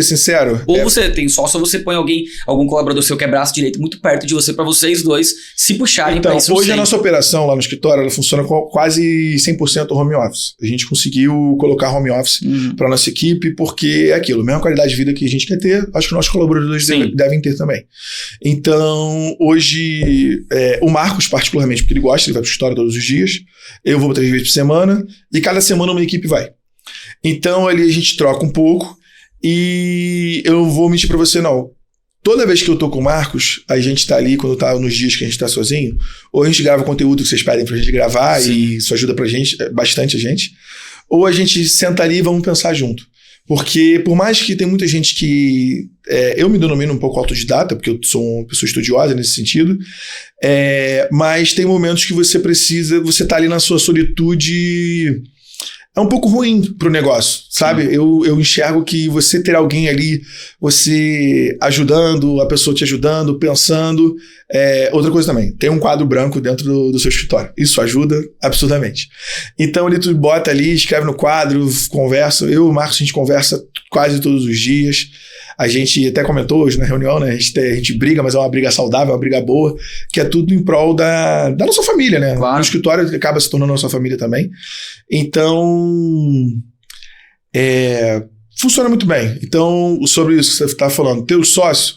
sincero? Ou você tem sócio, ou você põe algum colaborador seu que é braço direito muito perto de você, pra vocês dois se puxarem pra isso. Hoje a nossa operação lá no escritório, ela funciona com quase 100% home office. A gente conseguiu colocar home office pra nossa equipe, porque é aquilo, a mesma qualidade de vida que a gente quer ter, acho que nossos colaboradores devem ter também. Então, hoje, o Marcos particularmente, porque ele gosta, ele vai pro escritório todos os dias, eu vou 3 vezes por semana, e cada semana uma equipe vai. Então, ali a gente troca um pouco, e eu não vou mentir pra você, não. Toda vez que eu tô com o Marcos, a gente tá ali, quando tá nos dias que a gente tá sozinho, ou a gente grava conteúdo que vocês pedem pra gente gravar, e isso ajuda pra gente, bastante a gente, ou a gente senta ali e vamos pensar junto. Porque por mais que tem muita gente que... eu me denomino um pouco autodidata, porque eu sou uma pessoa estudiosa nesse sentido, mas tem momentos que você tá ali na sua solitude... É um pouco ruim pro negócio, sabe? Eu enxergo que você ter alguém ali, você ajudando, a pessoa te ajudando, pensando. Outra coisa também, tem um quadro branco dentro do seu escritório. Isso ajuda absurdamente. Então, ali tu bota ali, escreve no quadro, conversa. Eu e o Marcos, a gente conversa quase todos os dias. A gente até comentou hoje na reunião, né? A gente briga, mas é uma briga saudável, uma briga boa, que é tudo em prol da nossa família, né? Claro. O escritório acaba se tornando nossa família também. Então, funciona muito bem. Então, sobre isso que você está falando, ter o sócio,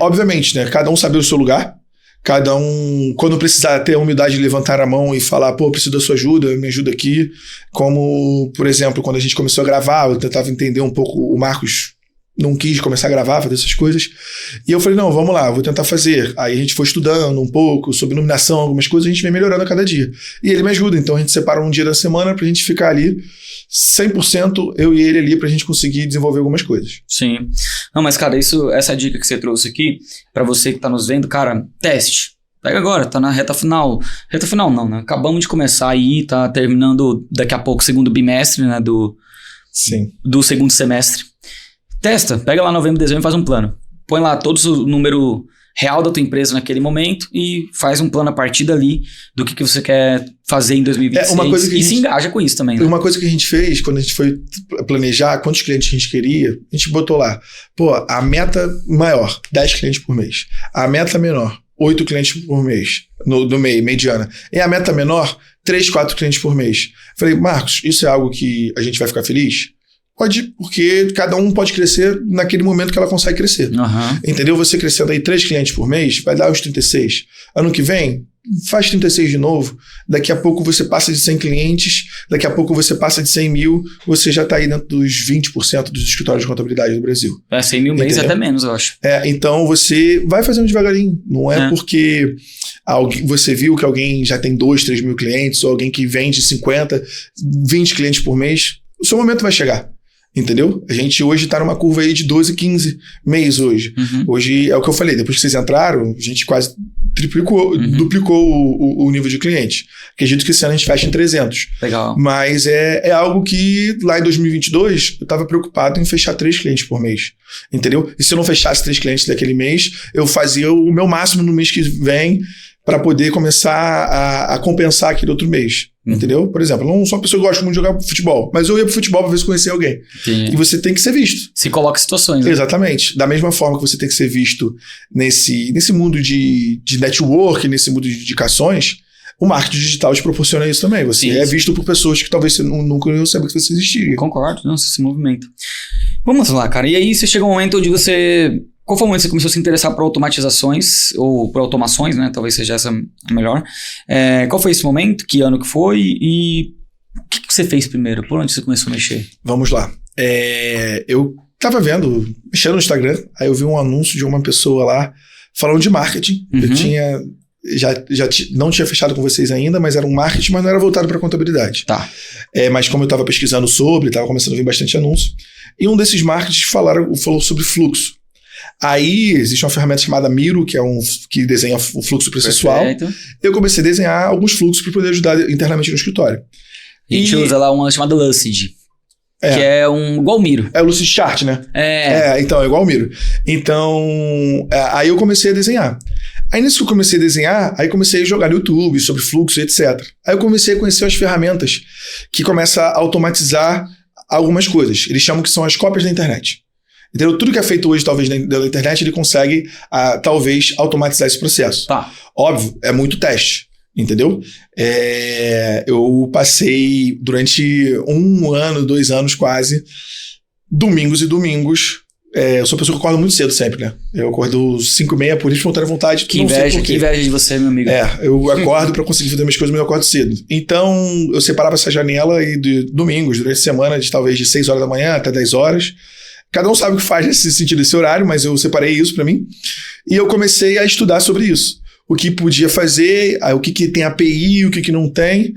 obviamente, né? Cada um saber o seu lugar, cada um, quando precisar, ter a humildade de levantar a mão e falar, pô, preciso da sua ajuda, me ajuda aqui. Como, por exemplo, quando a gente começou a gravar, eu tentava entender um pouco, o Marcos não quis começar a gravar, fazer essas coisas. E eu falei, não, vamos lá, vou tentar fazer. Aí a gente foi estudando um pouco sobre iluminação, algumas coisas, a gente vem melhorando a cada dia. E ele me ajuda, então a gente separa um dia da semana pra gente ficar ali 100% eu e ele ali pra gente conseguir desenvolver algumas coisas. Sim. Não, mas cara, essa dica que você trouxe aqui, pra você que tá nos vendo, cara, teste. Pega agora, tá na reta final. Reta final não, né? Acabamos de começar aí, tá terminando daqui a pouco o segundo bimestre, né, do segundo semestre. Testa, pega lá novembro, dezembro e faz um plano. Põe lá todos o número real da tua empresa naquele momento e faz um plano a partir dali do que você quer fazer em 2026 se engaja com isso também, né? Uma coisa que a gente fez quando a gente foi planejar quantos clientes a gente queria, a gente botou lá, pô, a meta maior, 10 clientes por mês. A meta menor, 8 clientes por mês, do mediana. E a meta menor, 3, 4 clientes por mês. Falei, Marcos, isso é algo que a gente vai ficar feliz? Pode, porque cada um pode crescer naquele momento que ela consegue crescer. Entendeu? Você crescendo aí 3 clientes por mês, vai dar os 36. Ano que vem, faz 36 de novo. Daqui a pouco você passa de 100 clientes, daqui a pouco você passa de 100 mil, você já está aí dentro dos 20% dos escritórios de contabilidade do Brasil. 100 mil mês até menos, eu acho. Então você vai fazendo devagarinho. Não é porque você viu que alguém já tem 2, 3 mil clientes, ou alguém que vende 50, 20 clientes por mês, o seu momento vai chegar. Entendeu? A gente hoje tá numa curva aí de 12, 15 mês hoje. Hoje é o que eu falei, depois que vocês entraram, a gente quase duplicou o nível de cliente. Acredito que esse ano a gente fecha em 300. Legal. Mas é algo que lá em 2022 eu tava preocupado em fechar 3 clientes por mês. Entendeu? E se eu não fechasse 3 clientes daquele mês, eu fazia o meu máximo no mês que vem para poder começar a compensar aquele outro mês. Entendeu? Por exemplo, eu não sou uma pessoa que gosta muito de jogar futebol, mas eu ia pro futebol pra ver se conhecer alguém. Sim. E você tem que ser visto. Se coloca em situações. Né? Exatamente. Da mesma forma que você tem que ser visto nesse mundo de network, nesse mundo de indicações, o marketing digital te proporciona isso também. Você é visto por pessoas que talvez você nunca saiba que você existiria. Concordo, não, esse movimento. Vamos lá, cara. E aí você chega um momento onde você... Qual foi o momento que você começou a se interessar por automatizações ou por automações, né? Talvez seja essa a melhor. Qual foi esse momento? Que ano que foi? E o que você fez primeiro? Por onde você começou a mexer? Vamos lá. Eu tava mexendo no Instagram, aí eu vi um anúncio de uma pessoa lá falando de marketing. Eu tinha... não tinha fechado com vocês ainda, mas era um marketing, mas não era voltado para contabilidade. Tá. Mas como eu estava pesquisando sobre, estava começando a vir bastante anúncio, e um desses marketings falou sobre fluxo. Aí existe uma ferramenta chamada Miro, que desenha o fluxo processual. Perfeito. Eu comecei a desenhar alguns fluxos para poder ajudar internamente no escritório. A gente usa lá uma chamada Lucid. Que é igual o Miro. É o Lucid Chart, né? Então, é igual o Miro. Então, aí eu comecei a desenhar. Aí nisso que eu comecei a desenhar, aí comecei a jogar no YouTube sobre fluxo e etc. Aí eu comecei a conhecer as ferramentas que começam a automatizar algumas coisas. Eles chamam que são as cópias da internet. Entendeu? Tudo que é feito hoje, talvez, na internet, ele consegue, talvez, automatizar esse processo. Tá. Óbvio, é muito teste. Entendeu? Eu passei durante 1 ano, 2 anos quase, domingos e domingos. Eu sou uma pessoa que acorda muito cedo sempre, né? Eu acordo 5h30 por espontânea vontade. Que inveja de você, meu amigo. Eu acordo pra conseguir fazer minhas coisas, mas eu acordo cedo. Então, eu separava essa janela de domingos, durante a semana, talvez de 6 horas da manhã até 10 horas. Cada um sabe o que faz nesse sentido, esse horário, mas eu separei isso pra mim. E eu comecei a estudar sobre isso. O que podia fazer, o que tem API, o que não tem.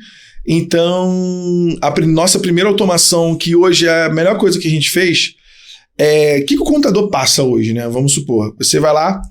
Então, a nossa primeira automação, que hoje é a melhor coisa que a gente fez, o que o contador passa hoje, né? Vamos supor, você vai lá,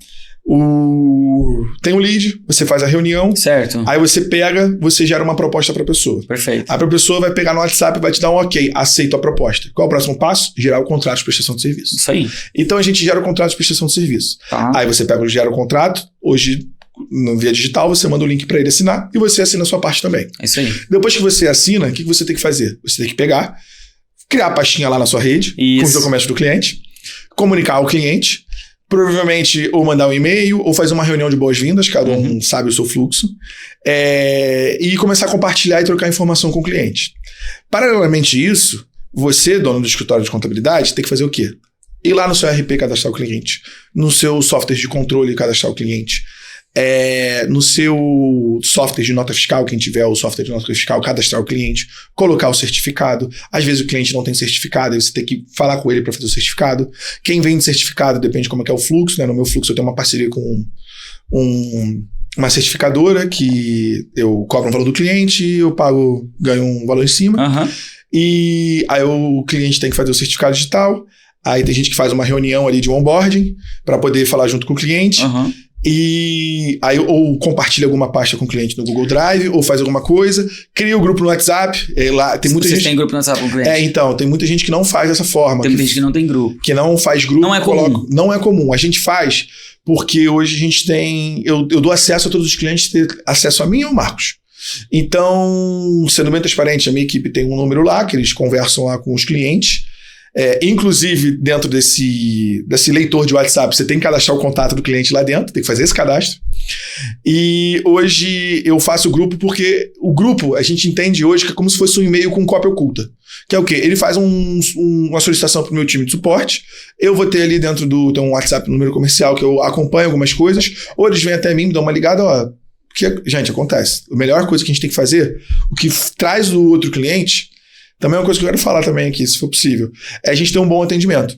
tem um lead, você faz a reunião. Certo. Aí você gera uma proposta para a pessoa. Perfeito. Aí a pessoa vai pegar no WhatsApp e vai te dar um ok, aceito a proposta. Qual é o próximo passo? Gerar o contrato de prestação de serviço. Isso aí. Então a gente gera o contrato de prestação de serviço. Tá. Aí você gera o contrato, hoje no via digital, você manda o link para ele assinar e você assina a sua parte também. É isso aí. Depois que você assina, o que você tem que fazer? Você tem que criar a pastinha lá na sua rede, com os documentos do cliente, comunicar ao cliente, provavelmente ou mandar um e-mail ou fazer uma reunião de boas-vindas, cada um sabe o seu fluxo, e começar a compartilhar e trocar informação com o cliente. Paralelamente a isso, você, dono do escritório de contabilidade, tem que fazer o quê? Ir lá no seu RP cadastrar o cliente, no seu software de controle cadastrar o cliente, no seu software de nota fiscal, quem tiver o software de nota fiscal, cadastrar o cliente, colocar o certificado. Às vezes o cliente não tem certificado, aí você tem que falar com ele para fazer o certificado. Quem vende certificado depende de como é o fluxo, né? No meu fluxo eu tenho uma parceria com uma certificadora que eu cobro um valor do cliente, eu ganho um valor em cima. E aí o cliente tem que fazer o certificado digital. Aí tem gente que faz uma reunião ali de onboarding para poder falar junto com o cliente. E aí ou compartilha alguma pasta com o cliente no Google Drive, ou faz alguma coisa, cria o grupo no WhatsApp. Lá, tem muita gente... tem grupo no WhatsApp com o cliente? Então, tem muita gente que não faz dessa forma. Tem muita gente que não tem grupo. Que não faz grupo. Não é comum. Não é comum. A gente faz porque hoje a gente tem... Eu dou acesso a todos os clientes ter acesso a mim e ao Marcos. Então, sendo bem transparente, a minha equipe tem um número lá, que eles conversam lá com os clientes. Inclusive, dentro desse leitor de WhatsApp, você tem que cadastrar o contato do cliente lá dentro, tem que fazer esse cadastro. E hoje eu faço o grupo porque o grupo, a gente entende hoje que é como se fosse um e-mail com cópia oculta. Que é o quê? Ele faz uma solicitação para o meu time de suporte, eu vou ter ali dentro tem um WhatsApp, número comercial, que eu acompanho algumas coisas, ou eles vêm até mim, me dão uma ligada, gente, acontece. A melhor coisa que a gente tem que fazer, o que traz o outro cliente... Também é uma coisa que eu quero falar também aqui, se for possível, é a gente ter um bom atendimento.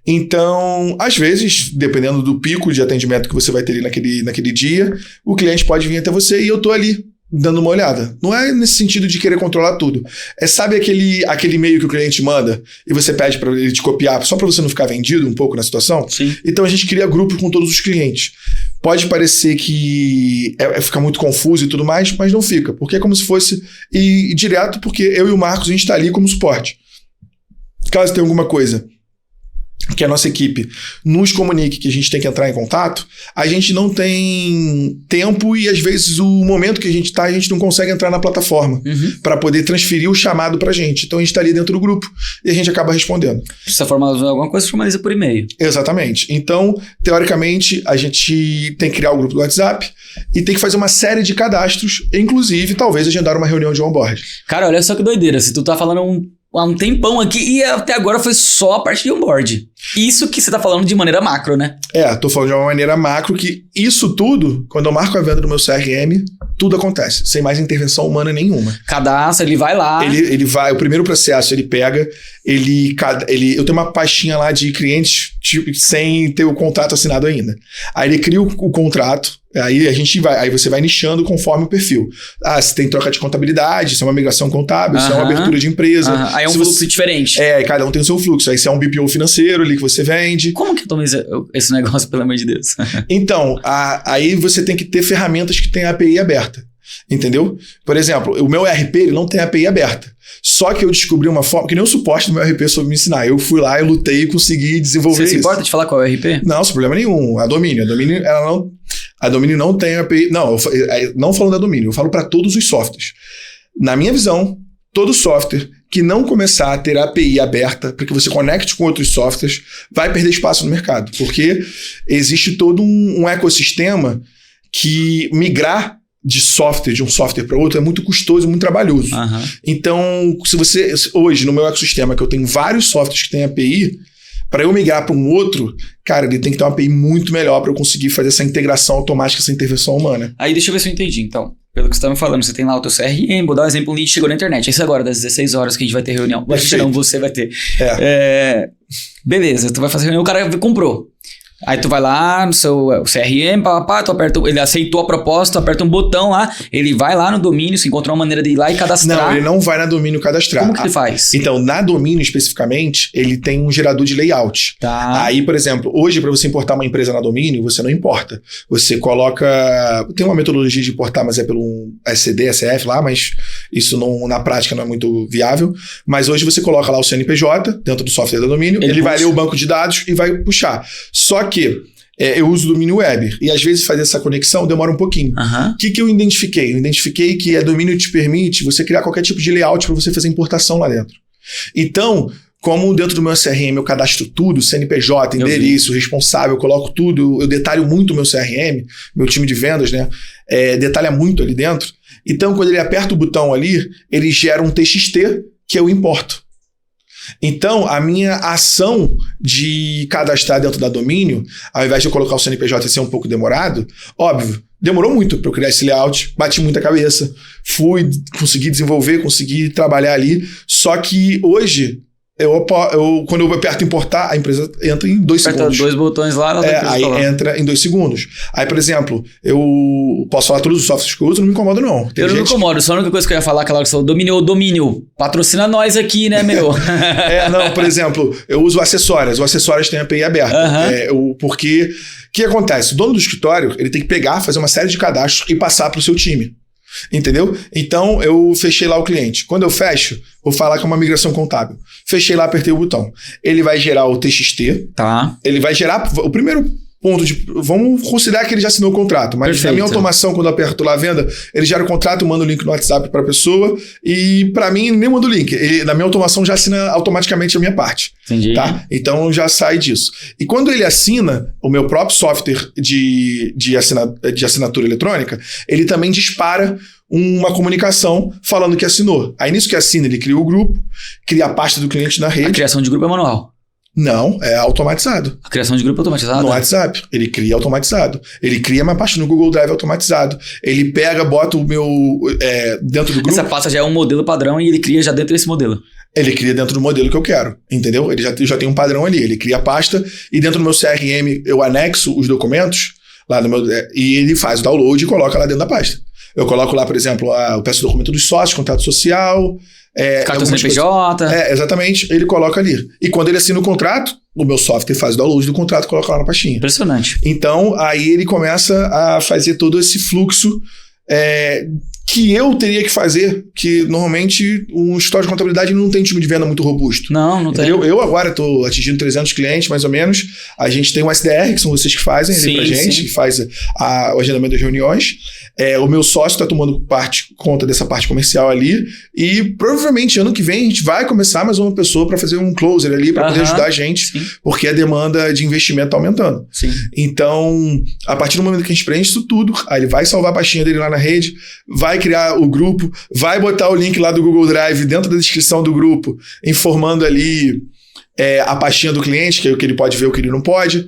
Então, às vezes, dependendo do pico de atendimento que você vai ter ali naquele dia, o cliente pode vir até você e eu tô ali dando uma olhada. Não é nesse sentido de querer controlar tudo. Sabe aquele e-mail que o cliente manda e você pede para ele te copiar só para você não ficar vendido um pouco na situação? Sim. Então a gente cria grupo com todos os clientes. Pode parecer que fica muito confuso e tudo mais, mas não fica. Porque é como se fosse direto, porque eu e o Marcos, a gente está ali como suporte. Caso tenha alguma coisa que a nossa equipe nos comunique que a gente tem que entrar em contato, a gente não tem tempo e às vezes o momento que a gente não consegue entrar na plataforma para poder transferir o chamado pra gente. Então a gente tá ali dentro do grupo e a gente acaba respondendo. Precisa formalizar alguma coisa, formaliza por e-mail. Exatamente. Então, teoricamente, a gente tem que criar o grupo do WhatsApp e tem que fazer uma série de cadastros, inclusive talvez agendar uma reunião de onboard. Cara, olha só que doideira, se tu tá falando há um tempão aqui e até agora foi só a parte de onboard. Isso que você tá falando de maneira macro, né? Tô falando de uma maneira macro que isso tudo, quando eu marco a venda do meu CRM, tudo acontece, sem mais intervenção humana nenhuma. Cadastra, ele vai lá. Ele vai, o primeiro processo ele pega, eu tenho uma pastinha lá de clientes sem ter o contrato assinado ainda. Aí ele cria o contrato, aí você vai nichando conforme o perfil. Se tem troca de contabilidade, se é uma migração contábil, se é uma abertura de empresa. Aí é um fluxo diferente. Cada um tem o seu fluxo. Aí se é um BPO financeiro ali que você vende. Como que eu tomo esse negócio, pelo amor de Deus? Então, aí você tem que ter ferramentas que têm API aberta. Entendeu? Por exemplo, o meu ERP ele não tem API aberta. Só que eu descobri uma forma, que nem o suporte do meu ERP soube me ensinar. Eu fui lá, eu lutei e consegui desenvolver isso. Você se importa de falar qual é o ERP? Não, sem problema nenhum. A Domínio, a Domínio não tem API. Não falando da Domínio, eu falo para todos os softwares. Na minha visão, todo software que não começar a ter API aberta para que você conecte com outros softwares vai perder espaço no mercado. Porque existe todo um ecossistema que migrar de um software para outro é muito custoso, muito trabalhoso. Então, se você, hoje, no meu ecossistema, que eu tenho vários softwares que têm API, para eu migrar para um outro, cara, ele tem que ter uma API muito melhor para eu conseguir fazer essa integração automática, essa intervenção humana. Aí deixa eu ver se eu entendi, então. Pelo que você está me falando, você tem lá o teu CRM, vou dar um exemplo, um lead chegou na internet. Isso agora, das 16 horas que a gente vai ter reunião. Não, você vai ter. Beleza, tu vai fazer reunião, o cara comprou. Aí tu vai lá no seu CRM, tu aperta, ele aceitou a proposta, tu aperta um botão lá, ele vai lá no domínio, se encontrou uma maneira de ir lá e cadastrar. Não, ele não vai na domínio cadastrar. Como que ele faz? Então, na domínio especificamente, ele tem um gerador de layout. Tá. Aí, por exemplo, hoje para você importar uma empresa na domínio, você não importa. Você coloca... Tem uma metodologia de importar, mas é pelo SCD, SF lá, mas isso não, na prática não é muito viável. Mas hoje você coloca lá o CNPJ dentro do software da domínio, ele vai ler o banco de dados e vai puxar. Só que eu uso o domínio web e às vezes fazer essa conexão demora um pouquinho. O que eu identifiquei? Eu identifiquei que a domínio te permite você criar qualquer tipo de layout para você fazer importação lá dentro. Então, como dentro do meu CRM eu cadastro tudo, CNPJ, endereço, responsável, eu coloco tudo, eu detalho muito o meu CRM, meu time de vendas, né? Detalha muito ali dentro. Então, quando ele aperta o botão ali, ele gera um TXT que eu importo. Então, a minha ação de cadastrar dentro da domínio, ao invés de eu colocar o CNPJ e ser um pouco demorado, óbvio, demorou muito para eu criar esse layout, bati muita cabeça, consegui desenvolver, consegui trabalhar ali, só que hoje, quando eu aperto importar, a empresa entra em 2 segundos. Aperta 2 botões lá, aí entra em 2 segundos. Aí, por exemplo, eu posso falar todos os softwares que eu uso, não me incomodo não. Eu não me incomodo, só a única coisa que eu ia falar, aquela que você falou, domínio, patrocina nós aqui, né, meu? Não, por exemplo, eu uso o Acessórias tem API aberta. Porque, o que acontece? O dono do escritório, ele tem que pegar, fazer uma série de cadastros e passar para o seu time. Entendeu? Então, eu fechei lá o cliente. Quando eu fecho, vou falar que é uma migração contábil. Fechei lá, apertei o botão. Ele vai gerar o TXT. Tá. Ele vai gerar... O primeiro ponto vamos considerar que ele já assinou o contrato. Mas na minha automação, quando eu aperto lá a venda, ele gera o contrato, manda o link no WhatsApp para a pessoa. E para mim, nem manda o link. Na minha automação, já assina automaticamente a minha parte. Entendi. Tá? Então, já sai disso. E quando ele assina o meu próprio software de assinatura eletrônica, ele também dispara uma comunicação falando que assinou. Aí nisso que assina, ele cria o grupo, cria a pasta do cliente na rede. A criação de grupo é manual? Não, é automatizado. A criação de grupo é automatizada? No WhatsApp. Ele cria automatizado. Ele cria uma pasta no Google Drive automatizado. Ele pega, bota o meu... dentro do grupo. Essa pasta já é um modelo padrão e ele cria já dentro desse modelo. Ele cria dentro do modelo que eu quero, entendeu? Ele já tem um padrão ali. Ele cria a pasta e dentro do meu CRM eu anexo os documentos lá no meu... e ele faz o download e coloca lá dentro da pasta. Eu coloco lá, por exemplo, eu peço o documento dos sócios, contrato social... cartão CNPJ. Exatamente. Ele coloca ali. E quando ele assina o contrato, o meu software faz o download do contrato e coloca lá na pastinha. Impressionante. Então, aí ele começa a fazer todo esse fluxo que eu teria que fazer, que normalmente um escritório de contabilidade não tem time de venda muito robusto. Não tem. Eu agora estou atingindo 300 clientes, mais ou menos. A gente tem um SDR, que são vocês que fazem ali pra gente, que faz o agendamento das reuniões. O meu sócio está tomando conta dessa parte comercial ali. E provavelmente ano que vem a gente vai começar mais uma pessoa para fazer um closer ali, para poder ajudar a gente, porque a demanda de investimento está aumentando. Sim. Então, a partir do momento que a gente preenche isso tudo, aí ele vai salvar a pastinha dele lá na rede, vai criar o grupo, vai botar o link lá do Google Drive dentro da descrição do grupo, informando ali a pastinha do cliente, que é o que ele pode ver, o que ele não pode.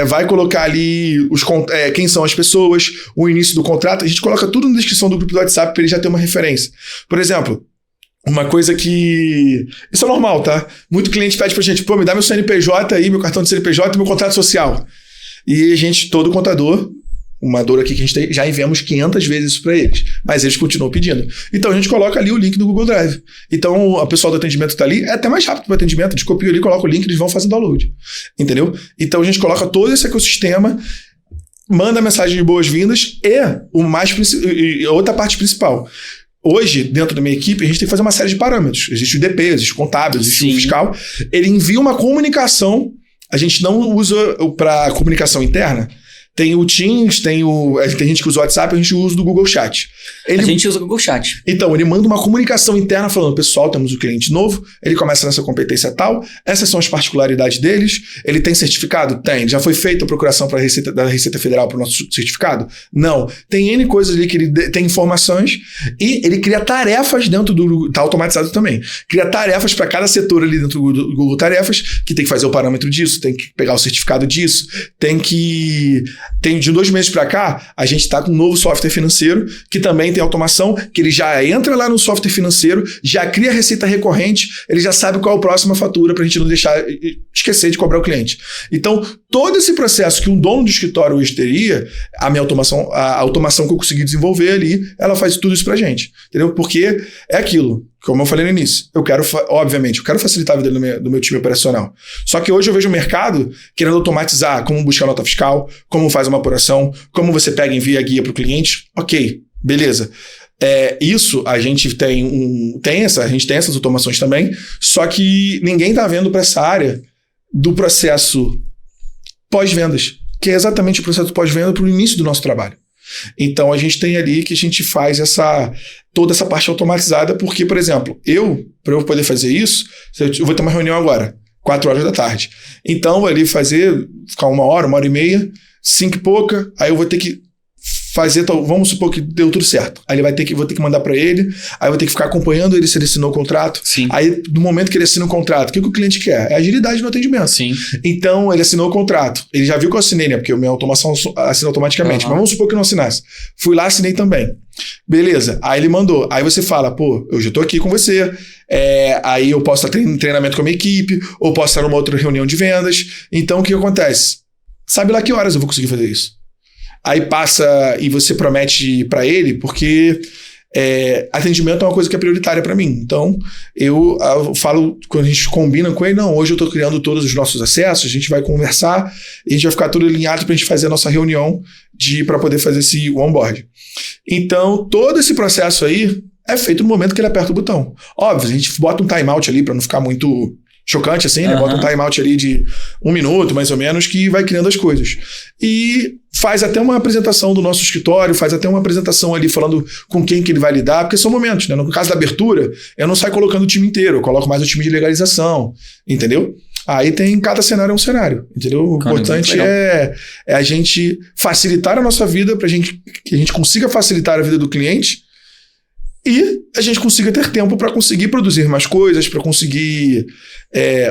Vai colocar ali quem são as pessoas, o início do contrato. A gente coloca tudo na descrição do grupo do WhatsApp para ele já ter uma referência. Por exemplo, uma coisa que... Isso é normal, tá? Muito cliente pede pra gente, me dá meu CNPJ aí, meu cartão de CNPJ e meu contrato social. E a gente, todo contador... Uma dor aqui que a gente tem, já enviamos 500 vezes isso para eles, mas eles continuam pedindo. Então a gente coloca ali o link do Google Drive. Então o pessoal do atendimento está ali, é até mais rápido para o atendimento, eles copiam ali, colocam o link, eles vão fazer download. Entendeu? Então a gente coloca todo esse ecossistema, manda mensagem de boas-vindas e outra parte principal. Hoje, dentro da minha equipe, a gente tem que fazer uma série de parâmetros. Existe o DP, existe o contábil, existe o fiscal. Ele envia uma comunicação, a gente não usa para comunicação interna. Tem o Teams, tem gente que usa o WhatsApp, a gente usa do Google Chat. A gente usa o Google Chat. Então, ele manda uma comunicação interna falando, pessoal, temos um cliente novo, ele começa nessa competência tal, essas são as particularidades deles, ele tem certificado? Tem. Já foi feita a procuração da Receita Federal para o nosso certificado? Não. Tem N coisas ali que ele tem informações e ele cria tarefas dentro do... Tá automatizado também. Cria tarefas para cada setor ali dentro do Google Tarefas, que tem que fazer o parâmetro disso, tem que pegar o certificado disso, tem de 2 meses para cá, a gente está com um novo software financeiro, que também tem automação, que ele já entra lá no software financeiro, já cria receita recorrente, ele já sabe qual é a próxima fatura para a gente não esquecer de cobrar o cliente. Então, todo esse processo que um dono de escritório hoje teria, a automação que eu consegui desenvolver ali, ela faz tudo isso para a gente. Entendeu? Porque é aquilo. Como eu falei no início, eu quero facilitar a vida do meu time operacional. Só que hoje eu vejo o mercado querendo automatizar como buscar nota fiscal, como faz uma apuração, como você pega e envia a guia para o cliente. Ok, beleza. Isso a gente a gente tem essas automações também, só que ninguém está vendo para essa área do processo pós-vendas, que é exatamente o processo pós-venda para o início do nosso trabalho. Então a gente tem ali que a gente faz toda essa parte automatizada, porque, por exemplo, para eu poder fazer isso, eu vou ter uma reunião agora, 4 horas da tarde. Então, ali ficar 1 hora, 1 hora e meia, 5 e pouca, aí eu vou ter que fazer, vamos supor que deu tudo certo. Aí vou ter que mandar para ele, aí eu vou ter que ficar acompanhando ele se ele assinou o contrato. Sim. Aí, no momento que ele assina o contrato, o que o cliente quer? É agilidade no atendimento. Sim. Então, ele assinou o contrato. Ele já viu que eu assinei, né? Porque a minha automação assina automaticamente. Mas vamos supor que não assinasse. Fui lá, assinei também. Beleza. Aí ele mandou. Aí você fala, eu já tô aqui com você. Aí eu posso estar em treinamento com a minha equipe, ou posso estar numa outra reunião de vendas. Então, o que acontece? Sabe lá que horas eu vou conseguir fazer isso? Aí passa e você promete para ele, porque atendimento é uma coisa que é prioritária para mim. Então, eu falo, quando a gente combina com ele, não, hoje eu estou criando todos os nossos acessos, a gente vai conversar, e a gente vai ficar tudo alinhado para a gente fazer a nossa reunião para poder fazer esse onboard. Então, todo esse processo aí é feito no momento que ele aperta o botão. Óbvio, a gente bota um timeout ali para não ficar muito chocante assim, né? Bota um timeout ali de 1 minuto, mais ou menos, que vai criando as coisas. E faz até uma apresentação do nosso escritório, faz até uma apresentação ali falando com quem que ele vai lidar, porque são momentos, né? No caso da abertura, eu não saio colocando o time inteiro, eu coloco mais o time de legalização, entendeu? Aí cada cenário é um cenário, entendeu? O importante é a gente facilitar a nossa vida para que a gente consiga facilitar a vida do cliente e a gente consiga ter tempo para conseguir produzir mais coisas, para conseguir...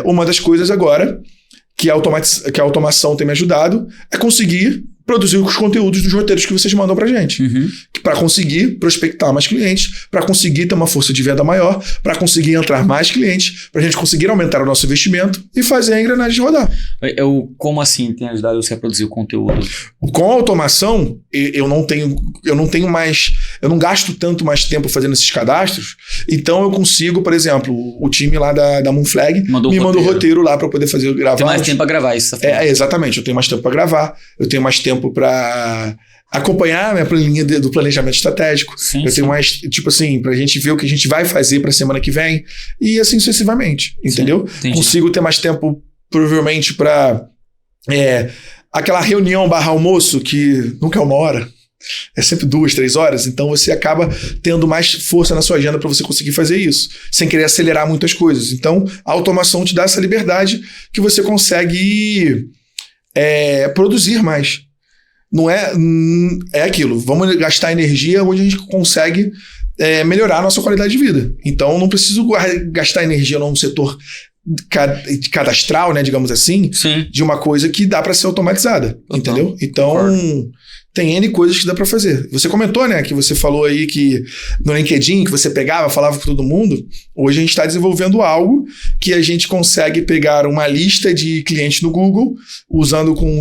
uma das coisas agora que a automação tem me ajudado é conseguir produzir os conteúdos dos roteiros que vocês mandam pra gente. Para conseguir prospectar mais clientes, para conseguir ter uma força de venda maior, para conseguir entrar mais clientes, pra gente conseguir aumentar o nosso investimento e fazer a engrenagem rodar. Como assim tem ajudado você a produzir o conteúdo? Com a automação, eu não gasto tanto mais tempo fazendo esses cadastros, então eu consigo, por exemplo, o time lá da Moonflag me manda o roteiro lá para poder gravar. Tem mais tempo para gravar isso. Exatamente, eu tenho mais tempo para gravar, eu tenho mais tempo para acompanhar a minha planilha do planejamento estratégico. Sim, eu tenho mais, tipo assim, pra gente ver o que a gente vai fazer pra semana que vem. E assim sucessivamente, entendeu? Consigo ter mais tempo, provavelmente, pra aquela reunião / almoço, que nunca é 1 hora. É sempre 2, 3 horas, então você acaba tendo mais força na sua agenda para você conseguir fazer isso, sem querer acelerar muitas coisas. Então, a automação te dá essa liberdade que você consegue produzir mais. Não é aquilo, vamos gastar energia onde a gente consegue melhorar a nossa qualidade de vida. Então, não preciso gastar energia num setor cadastral, né, digamos assim, Sim. de uma coisa que dá para ser automatizada, entendeu? Então, tem N coisas que dá para fazer. Você comentou, né, que você falou aí que no LinkedIn, que você pegava, falava com todo mundo. Hoje a gente está desenvolvendo algo que a gente consegue pegar uma lista de clientes no Google,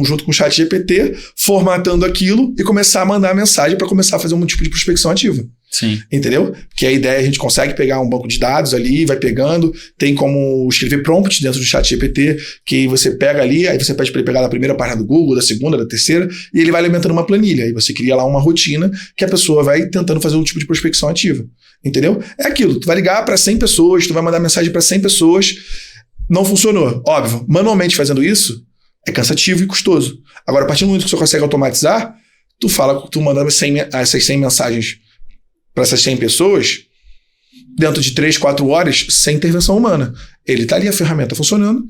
junto com o ChatGPT, formatando aquilo e começar a mandar mensagem para começar a fazer um tipo de prospecção ativa. Sim. Entendeu? Que a ideia, a gente consegue pegar um banco de dados ali, vai pegando, tem como escrever prompt dentro do ChatGPT, que você pega ali, aí você pede para ele pegar da primeira página do Google, da segunda, da terceira, e ele vai alimentando uma planilha. Aí você cria lá uma rotina que a pessoa vai tentando fazer um tipo de prospecção ativa. Entendeu? É aquilo, tu vai ligar para 100 pessoas, tu vai mandar mensagem para 100 pessoas, não funcionou. Óbvio, manualmente fazendo isso é cansativo e custoso. Agora, a partir do momento que você consegue automatizar, tu manda essas 100 mensagens para essas 100 pessoas, dentro de 3, 4 horas, sem intervenção humana. Ele tá ali, a ferramenta funcionando,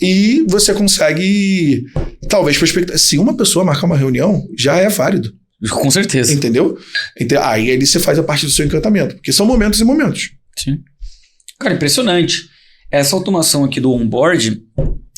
e você consegue, talvez, prospectar. Se uma pessoa marcar uma reunião, já é válido. Com certeza. Entendeu? Aí ali você faz a parte do seu encantamento, porque são momentos e momentos. Sim. Cara, impressionante. Essa automação aqui do onboard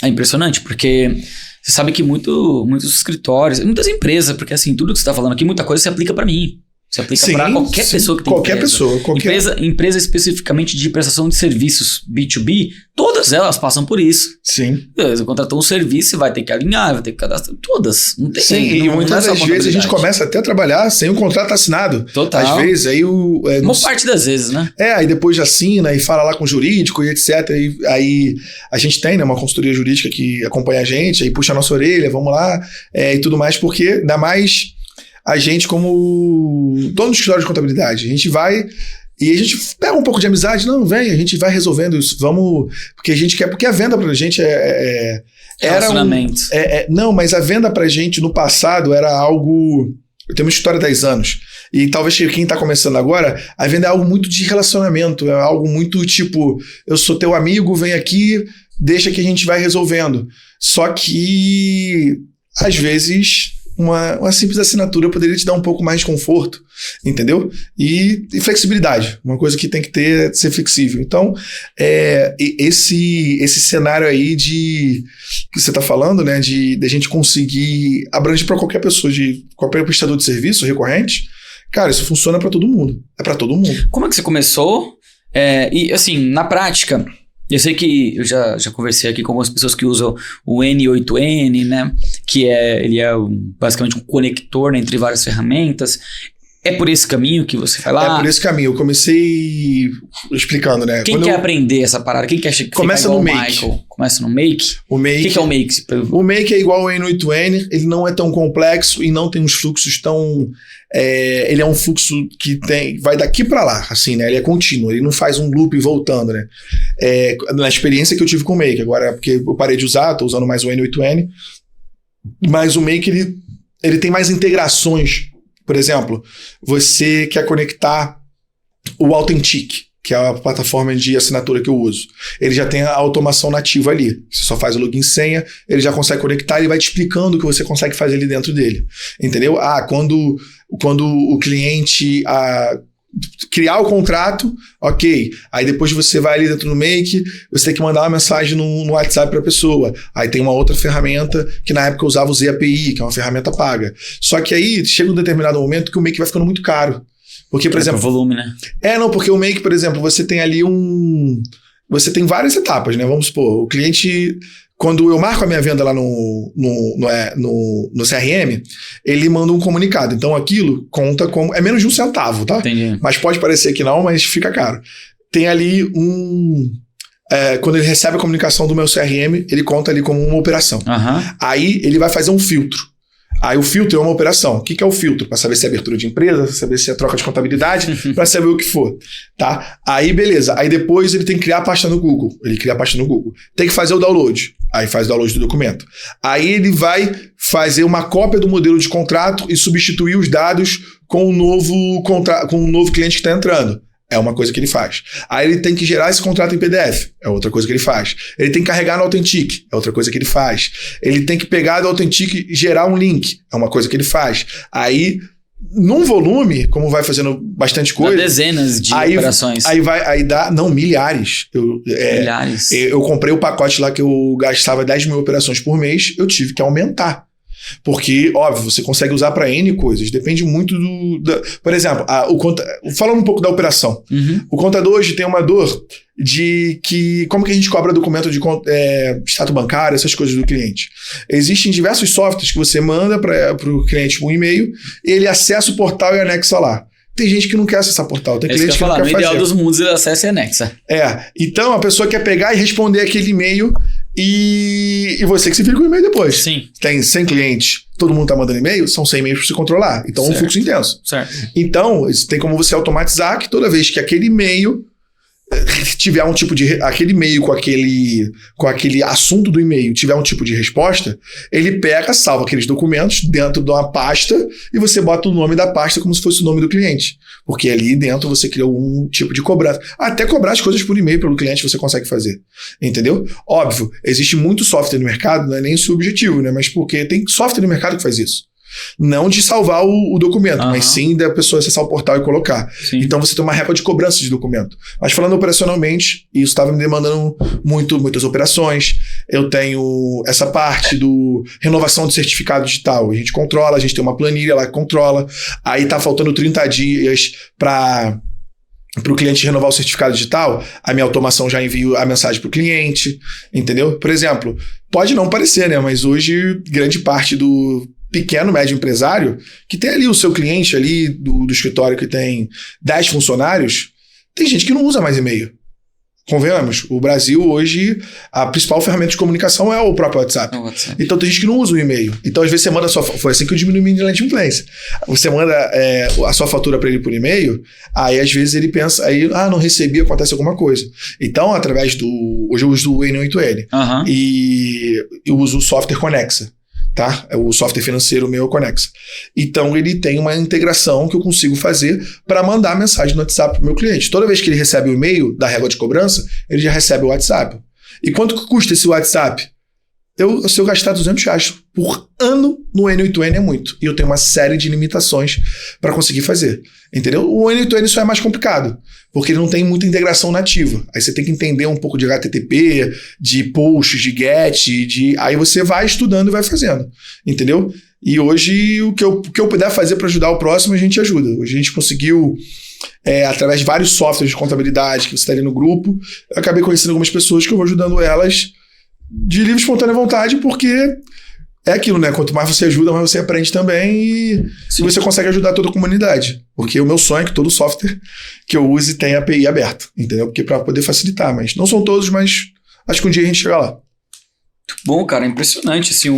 é impressionante, porque você sabe que muitos escritórios, muitas empresas, porque assim, tudo que você tá falando aqui, muita coisa se aplica para mim. Você aplica para qualquer pessoa que tem empresa especificamente de prestação de serviços B2B, todas elas passam por isso. Sim. Você contratou um serviço, você vai ter que alinhar, vai ter que cadastrar, todas. Não tem. Sim, e muitas das vezes a gente começa até a trabalhar sem o contrato assinado. Total. Às vezes, aí uma parte das vezes, né? Aí depois assina e fala lá com o jurídico e etc. E aí a gente tem, né, uma consultoria jurídica que acompanha a gente, aí puxa a nossa orelha, vamos lá, e tudo mais, porque dá mais... A gente, como dono do escritório de contabilidade, a gente vai e a gente pega um pouco de amizade, não, vem, a gente vai resolvendo isso, vamos, porque a gente quer, porque a venda pra gente relacionamento. Não, mas a venda pra gente no passado era algo, eu tenho uma história de 10 anos, e talvez quem tá começando agora, a venda é algo muito de relacionamento, é algo muito tipo, eu sou teu amigo, vem aqui, deixa que a gente vai resolvendo. Só que, às vezes... Uma simples assinatura poderia te dar um pouco mais de conforto, entendeu? E flexibilidade, uma coisa que tem que ter, ser flexível. Então, esse cenário aí que você está falando, né, de a gente conseguir abranger para qualquer pessoa, de qualquer prestador de serviço recorrente, cara, isso funciona para todo mundo. É para todo mundo. Como é que você começou? E assim, na prática... Eu sei que eu já conversei aqui com algumas pessoas que usam o N8N, né? Que ele é basicamente um conector, né, entre várias ferramentas. É por esse caminho que você vai lá? É por esse caminho. Eu comecei explicando, né? Quem quer aprender essa parada? Quem quer começa no Make. Michael? Começa no Make? O Make. O que é o Make? O Make é igual ao N8N. Ele não é tão complexo e não tem uns fluxos tão... ele é um fluxo que vai daqui para lá, assim, né? Ele é contínuo, ele não faz um loop voltando, né? Na experiência que eu tive com o Make, agora porque eu parei de usar, tô usando mais o N8N, mas o Make, ele tem mais integrações. Por exemplo, você quer conectar o Authentic, que é a plataforma de assinatura que eu uso. Ele já tem a automação nativa ali. Você só faz o login e senha, ele já consegue conectar, ele vai te explicando o que você consegue fazer ali dentro dele. Entendeu? Quando o cliente criar o contrato, ok. Aí depois você vai ali dentro do Make, você tem que mandar uma mensagem no WhatsApp para a pessoa. Aí tem uma outra ferramenta que na época eu usava o ZAPI, que é uma ferramenta paga. Só que aí chega um determinado momento que o Make vai ficando muito caro. Porque, por exemplo... volume, né? Não, porque o Make, por exemplo, você tem ali você tem várias etapas, né? Vamos supor, o cliente... Quando eu marco a minha venda lá no CRM, ele manda um comunicado. Então, aquilo conta como... É menos de 1 centavo, tá? Entendi. Mas pode parecer que não, mas fica caro. Tem ali quando ele recebe a comunicação do meu CRM, ele conta ali como uma operação. Uhum. Aí, ele vai fazer um filtro. Aí o filtro é uma operação. O que é o filtro? Para saber se é abertura de empresa, para saber se é troca de contabilidade, para saber o que for, tá? Aí beleza. Aí depois ele tem que criar a pasta no Google. Ele cria a pasta no Google. Tem que fazer o download. Aí faz o download do documento. Aí ele vai fazer uma cópia do modelo de contrato e substituir os dados com o novo cliente que está entrando. É uma coisa que ele faz. Aí ele tem que gerar esse contrato em PDF. É outra coisa que ele faz. Ele tem que carregar no Authentic. É outra coisa que ele faz. Ele tem que pegar do Authentic e gerar um link. É uma coisa que ele faz. Aí, num volume, como vai fazendo bastante coisa... Dá dezenas de operações. Aí dá... Não, milhares. Milhares. Eu comprei o pacote lá que eu gastava 10 mil operações por mês. Eu tive que aumentar. Porque, óbvio, você consegue usar para N coisas. Depende muito por exemplo, falando um pouco da operação. O contador hoje tem uma dor de que... Como que a gente cobra documento de extrato bancário, essas coisas do cliente? Existem diversos softwares que você manda para o cliente um e-mail, ele acessa o portal e anexa lá. Tem gente que não quer acessar portal, tem cliente que não quer fazer. No ideal dos mundos, ele acessa e anexa. Então a pessoa quer pegar e responder aquele e-mail e você que se vira com o e-mail depois. Sim. Tem 100 clientes, todo mundo tá mandando e-mail, são 100 e-mails para você controlar. Então é um fluxo intenso. Certo. Então, tem como você automatizar que toda vez que aquele e-mail tiver um tipo de... Aquele e-mail com aquele assunto do e-mail tiver um tipo de resposta, ele pega, salva aqueles documentos dentro de uma pasta e você bota o nome da pasta como se fosse o nome do cliente. Porque ali dentro você cria um tipo de cobrança. Até cobrar as coisas por e-mail pelo cliente você consegue fazer. Entendeu? Óbvio, existe muito software no mercado, não é nem esse o objetivo, né? Mas porque tem software no mercado que faz isso. Não de salvar o documento, mas sim da pessoa acessar o portal e colocar. Sim. Então você tem uma régua de cobrança de documento. Mas falando operacionalmente, isso estava me demandando muitas operações. Eu tenho essa parte do renovação de certificado digital. A gente controla, a gente tem uma planilha lá que controla. Aí tá faltando 30 dias para o cliente renovar o certificado digital, a minha automação já envia a mensagem para o cliente, entendeu? Por exemplo, pode não parecer, né? Mas hoje grande parte do pequeno, médio empresário, que tem ali o seu cliente ali do escritório que tem 10 funcionários, tem gente que não usa mais e-mail. Convenhamos, o Brasil hoje, a principal ferramenta de comunicação é o próprio WhatsApp. Então tem gente que não usa o e-mail. Então às vezes você manda foi assim que eu diminui minha inadimplência. Você manda a sua fatura para ele por e-mail, aí às vezes ele pensa, não recebi, acontece alguma coisa. Então hoje eu uso o N8N e eu uso o software Conexa. Tá? O software financeiro meu é o Conexa. Então ele tem uma integração que eu consigo fazer para mandar mensagem no WhatsApp para o meu cliente. Toda vez que ele recebe o e-mail da régua de cobrança, ele já recebe o WhatsApp. E quanto que custa esse WhatsApp? Se eu gastar R$200 por ano no N8N é muito. E eu tenho uma série de limitações para conseguir fazer. Entendeu? O N8N só é mais complicado, porque ele não tem muita integração nativa. Aí você tem que entender um pouco de HTTP, de posts, de GET, aí você vai estudando e vai fazendo. Entendeu? E hoje o que eu puder fazer para ajudar o próximo, a gente ajuda. Hoje a gente conseguiu, através de vários softwares de contabilidade que você está ali no grupo, eu acabei conhecendo algumas pessoas que eu vou ajudando elas de livre e espontânea vontade, porque é aquilo, né? Quanto mais você ajuda, mais você aprende também e você consegue ajudar toda a comunidade. Porque o meu sonho é que todo software que eu use tenha API aberto, entendeu? Porque para poder facilitar, mas não são todos, mas acho que um dia a gente chega lá. Bom, cara, é impressionante, assim,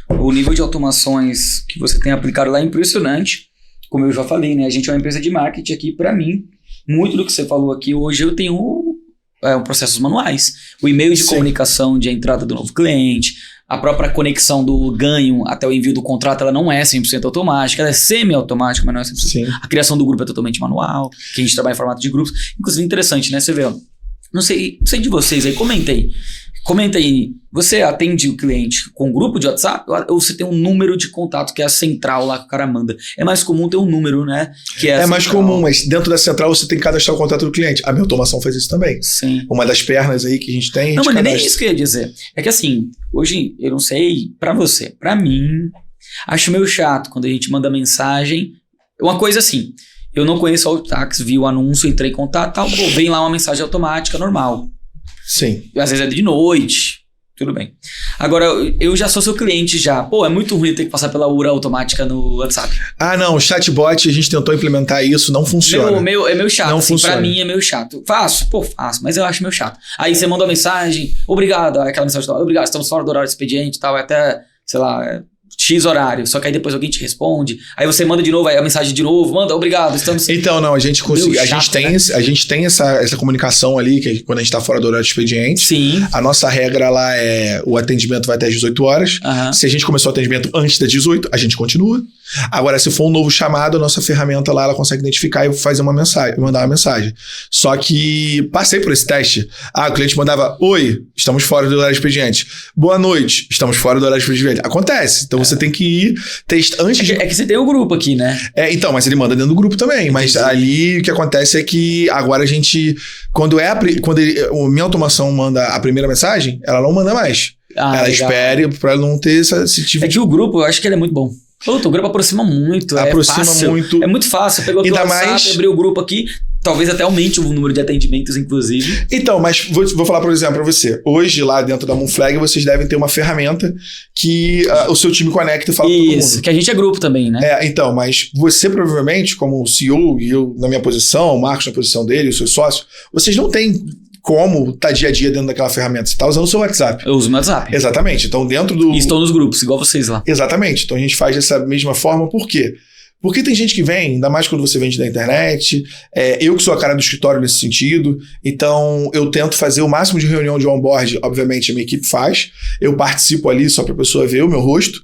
o nível de automações que você tem aplicado lá é impressionante. Como eu já falei, né? A gente é uma empresa de marketing aqui, para mim, muito do que você falou aqui, hoje eu tenho processos manuais. O e-mail de comunicação de entrada do novo cliente, a própria conexão do ganho até o envio do contrato, ela não é 100% automática, ela é semi-automática, mas não é 100%. Sim. A criação do grupo é totalmente manual, que a gente trabalha em formato de grupos. Inclusive, interessante, né? Você vê, não sei de vocês aí, comenta aí, você atende o cliente com um grupo de WhatsApp ou você tem um número de contato que é a central lá que o cara manda? É mais comum ter um número, né? Que é mais comum, mas dentro da central você tem que cadastrar o contato do cliente. A minha automação faz isso também. Sim. Uma das pernas aí que a gente tem. Não, mas nem isso que eu ia dizer. É que assim, hoje, eu não sei pra você, pra mim, acho meio chato quando a gente manda mensagem. Uma coisa assim, eu não conheço o Autotax, vi o anúncio, entrei em contato, tal, vem lá uma mensagem automática normal. Sim. Às vezes é de noite, tudo bem. Agora, eu já sou seu cliente já. Pô, é muito ruim ter que passar pela URA automática no WhatsApp. Não, o chatbot, a gente tentou implementar isso, não funciona. É meio chato, não assim, funciona. Pra mim é meio chato. Faço, mas eu acho meio chato. Aí você manda uma mensagem, obrigado, aquela mensagem, obrigado, estamos fora do horário do expediente e tal, até, sei lá, X horário, só que aí depois alguém te responde, aí você manda de novo, aí a mensagem de novo, manda, obrigado, estamos... Então, não, a gente consegue, Meu, a gente chato, tem, né? a gente tem essa comunicação ali, que quando a gente tá fora do horário de expediente, Sim. a nossa regra lá é, o atendimento vai até às 18 horas, Aham. se a gente começou o atendimento antes das 18, a gente continua. Agora, se for um novo chamado, a nossa ferramenta lá, ela consegue identificar e fazer uma mensagem, mandar uma mensagem. Só que passei por esse teste. O cliente mandava, oi, estamos fora do horário de expediente. Boa noite, estamos fora do horário de expediente. Acontece. Então você tem que ir antes de... É que você tem o grupo aqui, né? Então, mas ele manda dentro do grupo também. Mas ali o que acontece é que agora a gente, quando minha automação manda a primeira mensagem, ela não manda mais. Ela legal. espere pra não ter esse tipo É que o grupo, eu acho que ele é muito bom. Puta, o grupo aproxima muito, Aproxima é fácil. muito. É muito fácil. Pegou aqui o Ainda WhatsApp, mais- abriu o grupo aqui, talvez até aumente o número de atendimentos, inclusive. Então, mas vou falar, por exemplo, pra você. Hoje, lá dentro da Moonflag, vocês devem ter uma ferramenta que o seu time conecta e fala com todo Isso, mundo. que a gente é grupo também, né? Então, mas você provavelmente, como CEO, e eu na minha posição, o Marcos na posição dele, o seu sócio, vocês não têm como tá dia a dia dentro daquela ferramenta. Você tá usando o seu WhatsApp. Eu uso meu WhatsApp. Exatamente. Então, dentro do... E estou nos grupos, igual vocês lá. Exatamente. Então, a gente faz dessa mesma forma. Por quê? Porque tem gente que vem, ainda mais quando você vende da internet, eu que sou a cara do escritório nesse sentido, então eu tento fazer o máximo de reunião de onboard, obviamente a minha equipe faz, eu participo ali só para a pessoa ver o meu rosto,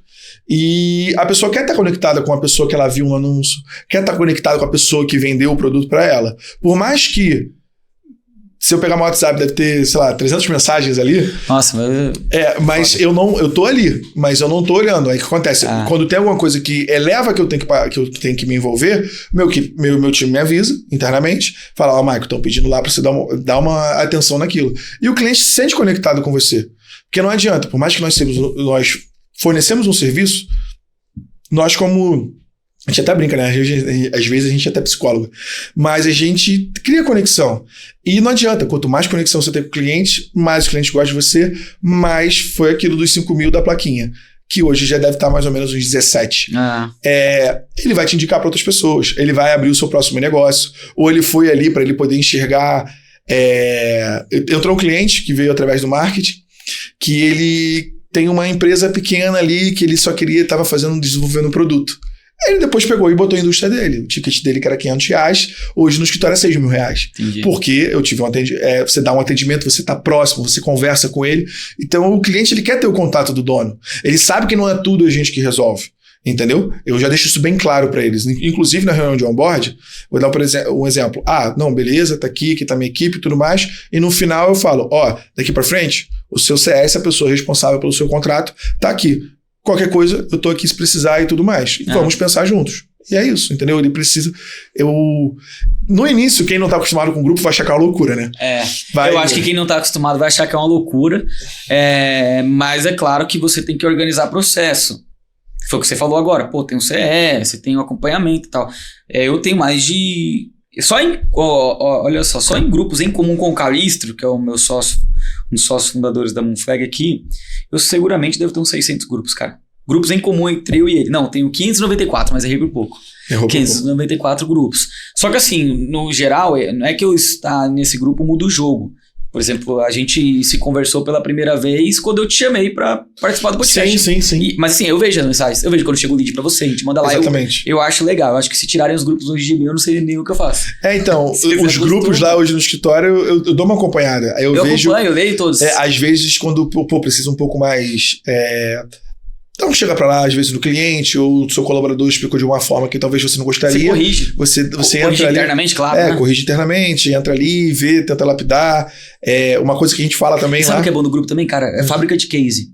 e a pessoa quer estar conectada com a pessoa que ela viu um anúncio, quer estar conectada com a pessoa que vendeu o produto para ela. Por mais que, se eu pegar meu WhatsApp, deve ter, sei lá, 300 mensagens ali. Nossa, Mas eu tô ali, mas eu não tô olhando. Aí o que acontece? Quando tem alguma coisa que eleva que eu tenho que me envolver, meu time me avisa internamente, fala, Michael, estão pedindo lá pra você dar uma atenção naquilo. E o cliente se sente conectado com você. Porque não adianta, por mais que nós fornecemos um serviço, nós como... A gente até brinca, né? Às vezes a gente é até psicólogo. Mas a gente cria conexão. E não adianta. Quanto mais conexão você tem com o cliente, mais o cliente gosta de você, mais foi aquilo dos 5 mil da plaquinha. Que hoje já deve estar mais ou menos uns 17. Ele vai te indicar para outras pessoas. Ele vai abrir o seu próximo negócio. Ou ele foi ali para ele poder enxergar... Entrou um cliente que veio através do marketing, que ele tem uma empresa pequena ali, que ele só estava desenvolvendo um produto. Ele depois pegou e botou a indústria dele. O ticket dele que era R$500, hoje no escritório é R$6 mil. Entendi. Porque eu tive você dá um atendimento, você está próximo, você conversa com ele. Então o cliente ele quer ter o contato do dono. Ele sabe que não é tudo a gente que resolve. Entendeu? Eu já deixo isso bem claro para eles. Inclusive na reunião de onboard, vou dar um exemplo. Não, beleza, tá aqui tá minha equipe e tudo mais. E no final eu falo, daqui para frente, o seu CS, a pessoa responsável pelo seu contrato, tá aqui. Qualquer coisa, eu tô aqui se precisar e tudo mais. E vamos pensar juntos. E é isso, entendeu? Ele precisa... No início, quem não tá acostumado com o grupo vai achar que é uma loucura, né? Eu acho que quem não tá acostumado vai achar que é uma loucura. Mas é claro que você tem que organizar processo. Foi o que você falou agora. Pô, tem um CE, você tem um acompanhamento e tal. Eu tenho mais de... Olha só, só em grupos em comum com o Calistro, que é o meu sócio, um dos sócios fundadores da Moonflag aqui, eu seguramente devo ter uns 600 grupos, cara. Grupos em comum entre eu e ele. Não, tenho 594, mas errei por pouco. 594 grupos. Só que assim, no geral, não é que eu estar nesse grupo muda o jogo. Por exemplo, a gente se conversou pela primeira vez quando eu te chamei pra participar do podcast. Sim. Mas assim, eu vejo as mensagens, eu vejo quando chega o lead pra você, a gente manda lá. Exatamente. Eu acho legal, eu acho que se tirarem os grupos hoje de mim, eu não sei nem o que eu faço. Então, os grupos lá hoje no escritório, eu dou uma acompanhada. Aí eu vejo, acompanho, eu leio todos. Às vezes, quando precisa um pouco mais... Então chega pra lá, às vezes, no cliente, ou o seu colaborador explicou de uma forma que talvez você não gostaria. Você corrige. Você corrige entra ali, internamente, claro. Né? Corrige internamente, entra ali, vê, tenta lapidar. Uma coisa que a gente fala também Sabe o que é bom no grupo também, cara? É fábrica de case.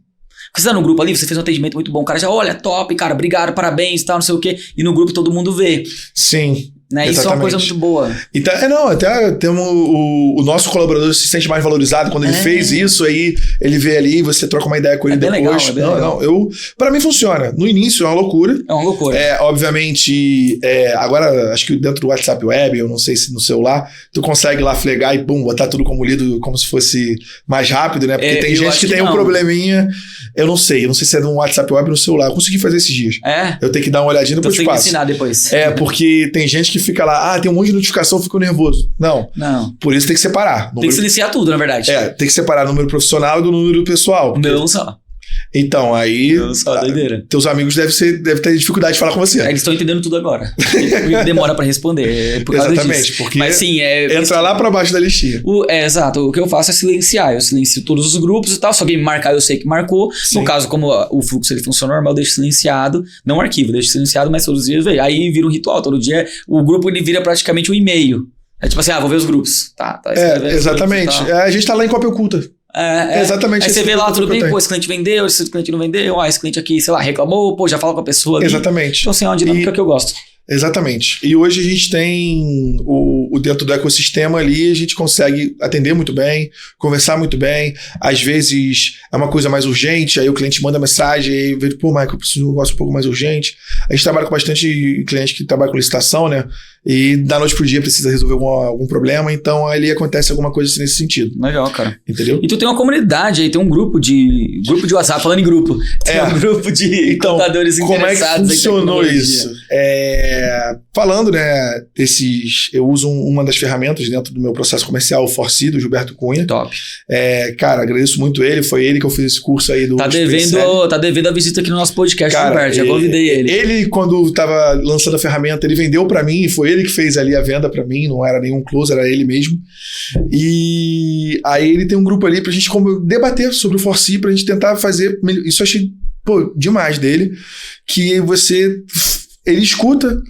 Porque você tá no grupo ali, você fez um atendimento muito bom, o cara já, olha, top, cara, obrigado, parabéns, tal, não sei o quê. E no grupo todo mundo vê. Sim. Né? Isso é uma coisa muito boa. Então, até temos o nosso colaborador se sente mais valorizado quando ele fez isso, aí ele vê ali, você troca uma ideia com ele depois. Legal. Pra mim funciona. No início é uma loucura. Obviamente, agora acho que dentro do WhatsApp Web, eu não sei se no celular, tu consegue lá flegar e botar tudo como lido, como se fosse mais rápido, né? Porque tem gente que tem um probleminha, eu não sei se é no WhatsApp Web ou no celular. Eu consegui fazer esses dias. Eu tenho que dar uma olhadinha depois então, você tem que ensinar depois. Porque tem gente que fica lá, tem um monte de notificação, eu fico nervoso. Não. Por isso tem que separar. Tem que silenciar tudo, na verdade. Tem que separar o número profissional do número pessoal. Não só. Então, aí... doideira. Teus amigos devem ter dificuldade de falar com você. Eles estão entendendo tudo agora. Demora pra responder. Por causa Exatamente, disso. porque Mas, sim, entra lá pra baixo da listinha. Exato. O que eu faço é silenciar. Eu silencio todos os grupos e tal. Se alguém me marcar, eu sei que marcou. Sim. No caso, como o fluxo ele funciona normal, eu deixo silenciado. Não arquivo, deixo silenciado, mas todos os dias veio. Aí vira um ritual. Todo dia o grupo ele vira praticamente um e-mail. É tipo assim, vou ver os grupos. Tá Exatamente. A gente tá lá em cópia oculta. Exatamente. Aí você vê lá, tudo bem, esse cliente vendeu, esse cliente não vendeu, esse cliente aqui, sei lá, reclamou, já fala com a pessoa ali. Exatamente. Então, assim, é uma dinâmica que eu gosto. Exatamente. E hoje a gente tem o dentro do ecossistema ali, a gente consegue atender muito bem, conversar muito bem. Às vezes é uma coisa mais urgente, aí o cliente manda mensagem, aí eu vejo, Michael, eu preciso de um negócio um pouco mais urgente. A gente trabalha com bastante cliente que trabalha com licitação, né? E da noite pro dia precisa resolver algum problema, então ali acontece alguma coisa assim nesse sentido. Legal, cara. Entendeu? E tu tem uma comunidade aí, tem um grupo de WhatsApp, falando em grupo. Tem um grupo de contadores interessados. Como é que funcionou isso? Falando, né, eu uso uma das ferramentas dentro do meu processo comercial, o Forci, do Gilberto Cunha. Top. Cara, agradeço muito ele, foi ele que eu fiz esse curso aí do... Tá devendo a visita aqui no nosso podcast, cara, Gilberto, já convidei ele. Ele, quando tava lançando a ferramenta, ele vendeu pra mim, foi ele que fez ali a venda pra mim, não era nenhum close, era ele mesmo. E aí ele tem um grupo ali pra gente debater sobre o Forci, pra gente tentar fazer... Isso eu achei, demais dele, que ele escuta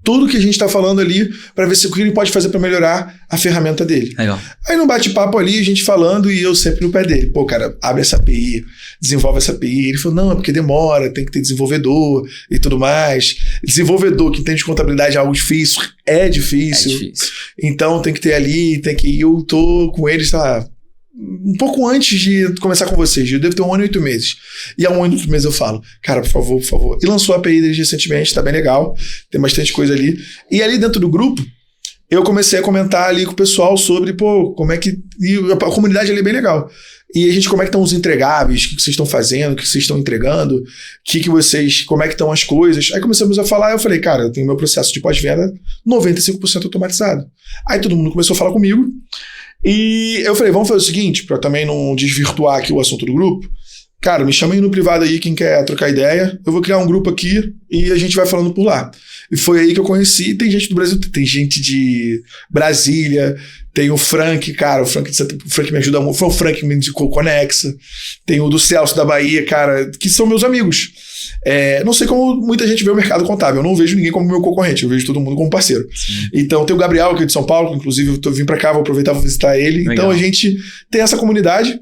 tudo que a gente tá falando ali pra ver o que ele pode fazer pra melhorar a ferramenta dele. Legal. Aí no bate-papo ali, a gente falando e eu sempre no pé dele. Cara, abre essa API, desenvolve essa API. Ele falou, não, é porque demora, tem que ter desenvolvedor e tudo mais. Desenvolvedor que entende contabilidade é algo difícil. É difícil. Então tem que ter ali, eu tô com ele, sei lá, um pouco antes de começar com vocês, eu devo ter 1 ano e 8 meses. E há 1 ano e 8 meses eu falo, cara, por favor, por favor. E lançou a API deles recentemente, tá bem legal, tem bastante coisa ali. E ali dentro do grupo, eu comecei a comentar ali com o pessoal sobre, como é que... E a comunidade ali é bem legal. E a gente, como é que estão os entregáveis, o que vocês estão fazendo, o que vocês estão entregando, como é que estão as coisas. Aí começamos a falar, eu falei, cara, eu tenho meu processo de pós-venda 95% automatizado. Aí todo mundo começou a falar comigo, e eu falei, vamos fazer o seguinte, para também não desvirtuar aqui o assunto do grupo. Cara, me chama aí no privado aí, quem quer trocar ideia. Eu vou criar um grupo aqui e a gente vai falando por lá. E foi aí que eu conheci. Tem gente do Brasil, tem gente de Brasília, tem o Frank, cara, o Frank me ajuda muito. Foi o Frank que me indicou o Conexa. Tem o do Celso da Bahia, cara, que são meus amigos. Não sei como muita gente vê o mercado contábil. Eu não vejo ninguém como meu concorrente, eu vejo todo mundo como parceiro. Sim. Então tem o Gabriel, que é de São Paulo, que inclusive eu vim pra cá, vou aproveitar e vou visitar ele. Legal. Então a gente tem essa comunidade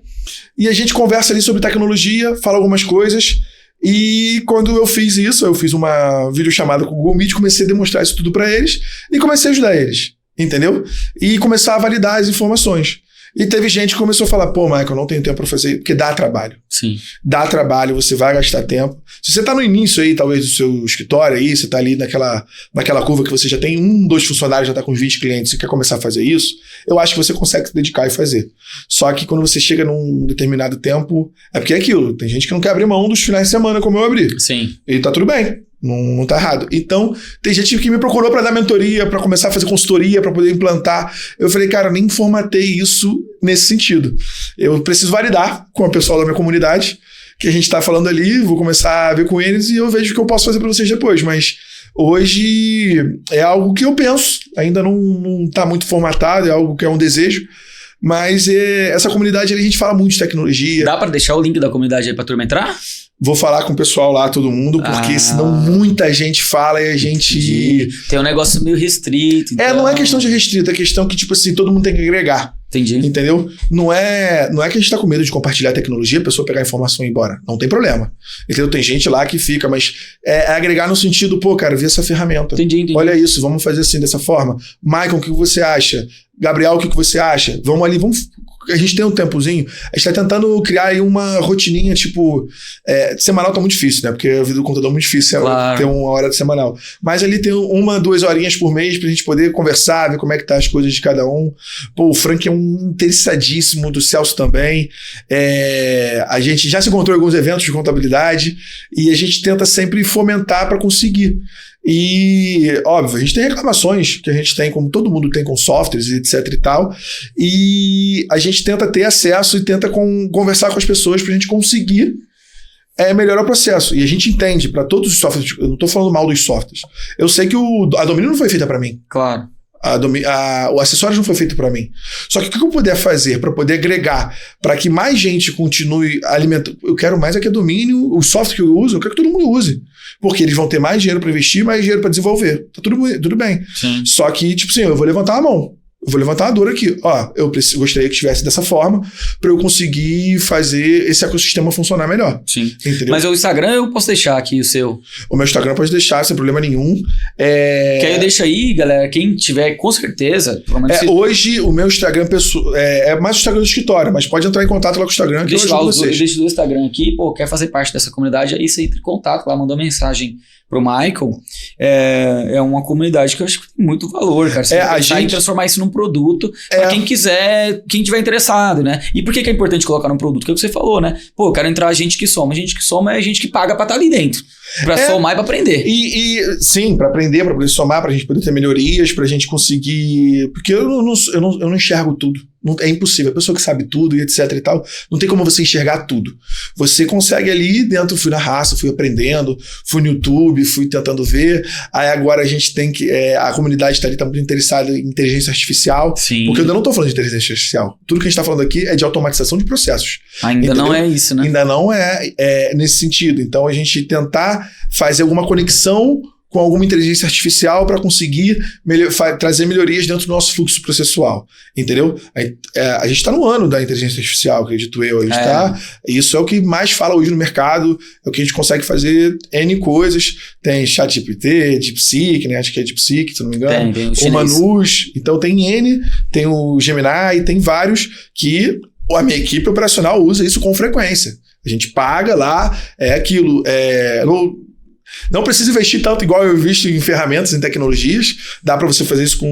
e a gente conversa ali sobre tecnologia, fala algumas coisas. E quando eu fiz isso, eu fiz uma videochamada com o Google Meet, comecei a demonstrar isso tudo pra eles e comecei a ajudar eles, entendeu? E começar a validar as informações. E teve gente que começou a falar, Michael, eu não tenho tempo para fazer, porque dá trabalho. Sim. Dá trabalho, você vai gastar tempo. Se você tá no início aí, talvez, do seu escritório aí, você tá ali naquela curva que você já tem 2 funcionários, já tá com 20 clientes, você quer começar a fazer isso, eu acho que você consegue se dedicar e fazer. Só que quando você chega num determinado tempo, é porque é aquilo, tem gente que não quer abrir mão dos finais de semana, como eu abri. Sim. E tá tudo bem. Não tá errado. Então, tem gente que me procurou para dar mentoria, para começar a fazer consultoria, para poder implantar. Eu falei, cara, nem formatei isso nesse sentido. Eu preciso validar com o pessoal da minha comunidade, que a gente tá falando ali, vou começar a ver com eles e eu vejo o que eu posso fazer para vocês depois. Mas hoje é algo que eu penso, ainda não tá muito formatado, é algo que é um desejo. Mas essa comunidade ali, a gente fala muito de tecnologia. Dá para deixar o link da comunidade aí pra turma entrar? Vou falar com o pessoal lá, todo mundo, porque senão muita gente fala e a gente... Entendi. Tem um negócio meio restrito. Então... não é questão de restrito, é questão que, tipo assim, todo mundo tem que agregar. Entendi. Entendeu? Não é que a gente tá com medo de compartilhar a tecnologia, a pessoa pegar a informação e ir embora. Não tem problema. Entendeu? Tem gente lá que fica, mas é agregar no sentido, cara, vê essa ferramenta. Entendi. Olha isso, vamos fazer assim, dessa forma. Michael, o que você acha? Gabriel, o que você acha? Vamos ali, a gente tem um tempozinho, a gente tá tentando criar aí uma rotininha, tipo, semanal tá muito difícil, né? Porque a vida do contador é muito difícil, claro, ter 1 hora de semanal. Mas ali tem 1, 2 horinhas por mês pra gente poder conversar, ver como é que tá as coisas de cada um. O Frank é um interessadíssimo, do Celso também. A gente já se encontrou em alguns eventos de contabilidade e a gente tenta sempre fomentar pra conseguir. E, óbvio, a gente tem reclamações que a gente tem, como todo mundo tem com softwares, etc e tal, e a gente tenta ter acesso e tenta conversar com as pessoas pra gente conseguir é melhorar o processo. E a gente entende para todos os softwares, eu não estou falando mal dos softwares. Eu sei que a Domínio não foi feita para mim. Claro. O acessório não foi feito para mim. Só que o que eu puder fazer para poder agregar, para que mais gente continue alimentando, eu quero mais é que a Domínio, o software que eu uso, eu quero que todo mundo use. Porque eles vão ter mais dinheiro para investir, mais dinheiro para desenvolver. Tá tudo bem. Sim. Só que, tipo assim, eu vou levantar a mão. Eu vou levantar a dor aqui. Ó, gostaria que estivesse dessa forma para eu conseguir fazer esse ecossistema funcionar melhor. Sim. Entendeu? Mas o Instagram eu posso deixar aqui o seu. O meu Instagram pode deixar, sem problema nenhum. Que aí eu deixo aí, galera, quem tiver, com certeza. Hoje, o meu Instagram é mais o Instagram do escritório, mas pode entrar em contato lá com o Instagram que eu ajudo vocês. Eu deixo do Instagram aqui, quer fazer parte dessa comunidade, aí você entra em contato lá, mandou mensagem pro Michael. É uma comunidade que eu acho que tem muito valor, cara. Você vai transformar isso num produto pra quem quiser, quem tiver interessado, né? E por que é importante colocar num produto? Que é o que você falou, né? Pô, eu quero entrar gente que soma. Gente que soma é gente que paga pra estar ali dentro. Pra somar e pra aprender. Sim, pra aprender, pra poder somar, pra gente poder ter melhorias, pra gente conseguir... Porque eu não enxergo tudo. É impossível. A pessoa que sabe tudo e etc e tal, não tem como você enxergar tudo. Você consegue ali dentro, fui na raça, fui aprendendo, fui no YouTube, fui tentando ver. Aí agora a gente tem que... a comunidade tá ali, tá muito interessada em inteligência artificial. Sim. Porque eu ainda não tô falando de inteligência artificial. Tudo que a gente tá falando aqui é de automatização de processos. Ainda entendeu? Não é isso, né? Ainda não é nesse sentido. Então a gente tentar fazer alguma conexão com alguma inteligência artificial para conseguir trazer melhorias dentro do nosso fluxo processual, entendeu? A gente está no ano da inteligência artificial, acredito eu. Isso é o que mais fala hoje no mercado, é o que a gente consegue fazer N coisas. Tem ChatGPT, DeepSeek, né? Acho que é DeepSeek, se não me engano. Tem o Manus. Então tem N, tem o Gemini, tem vários que a minha equipe operacional usa isso com frequência. A gente paga lá, aquilo. Não precisa investir tanto igual eu invisto em ferramentas, em tecnologias. Dá para você fazer isso com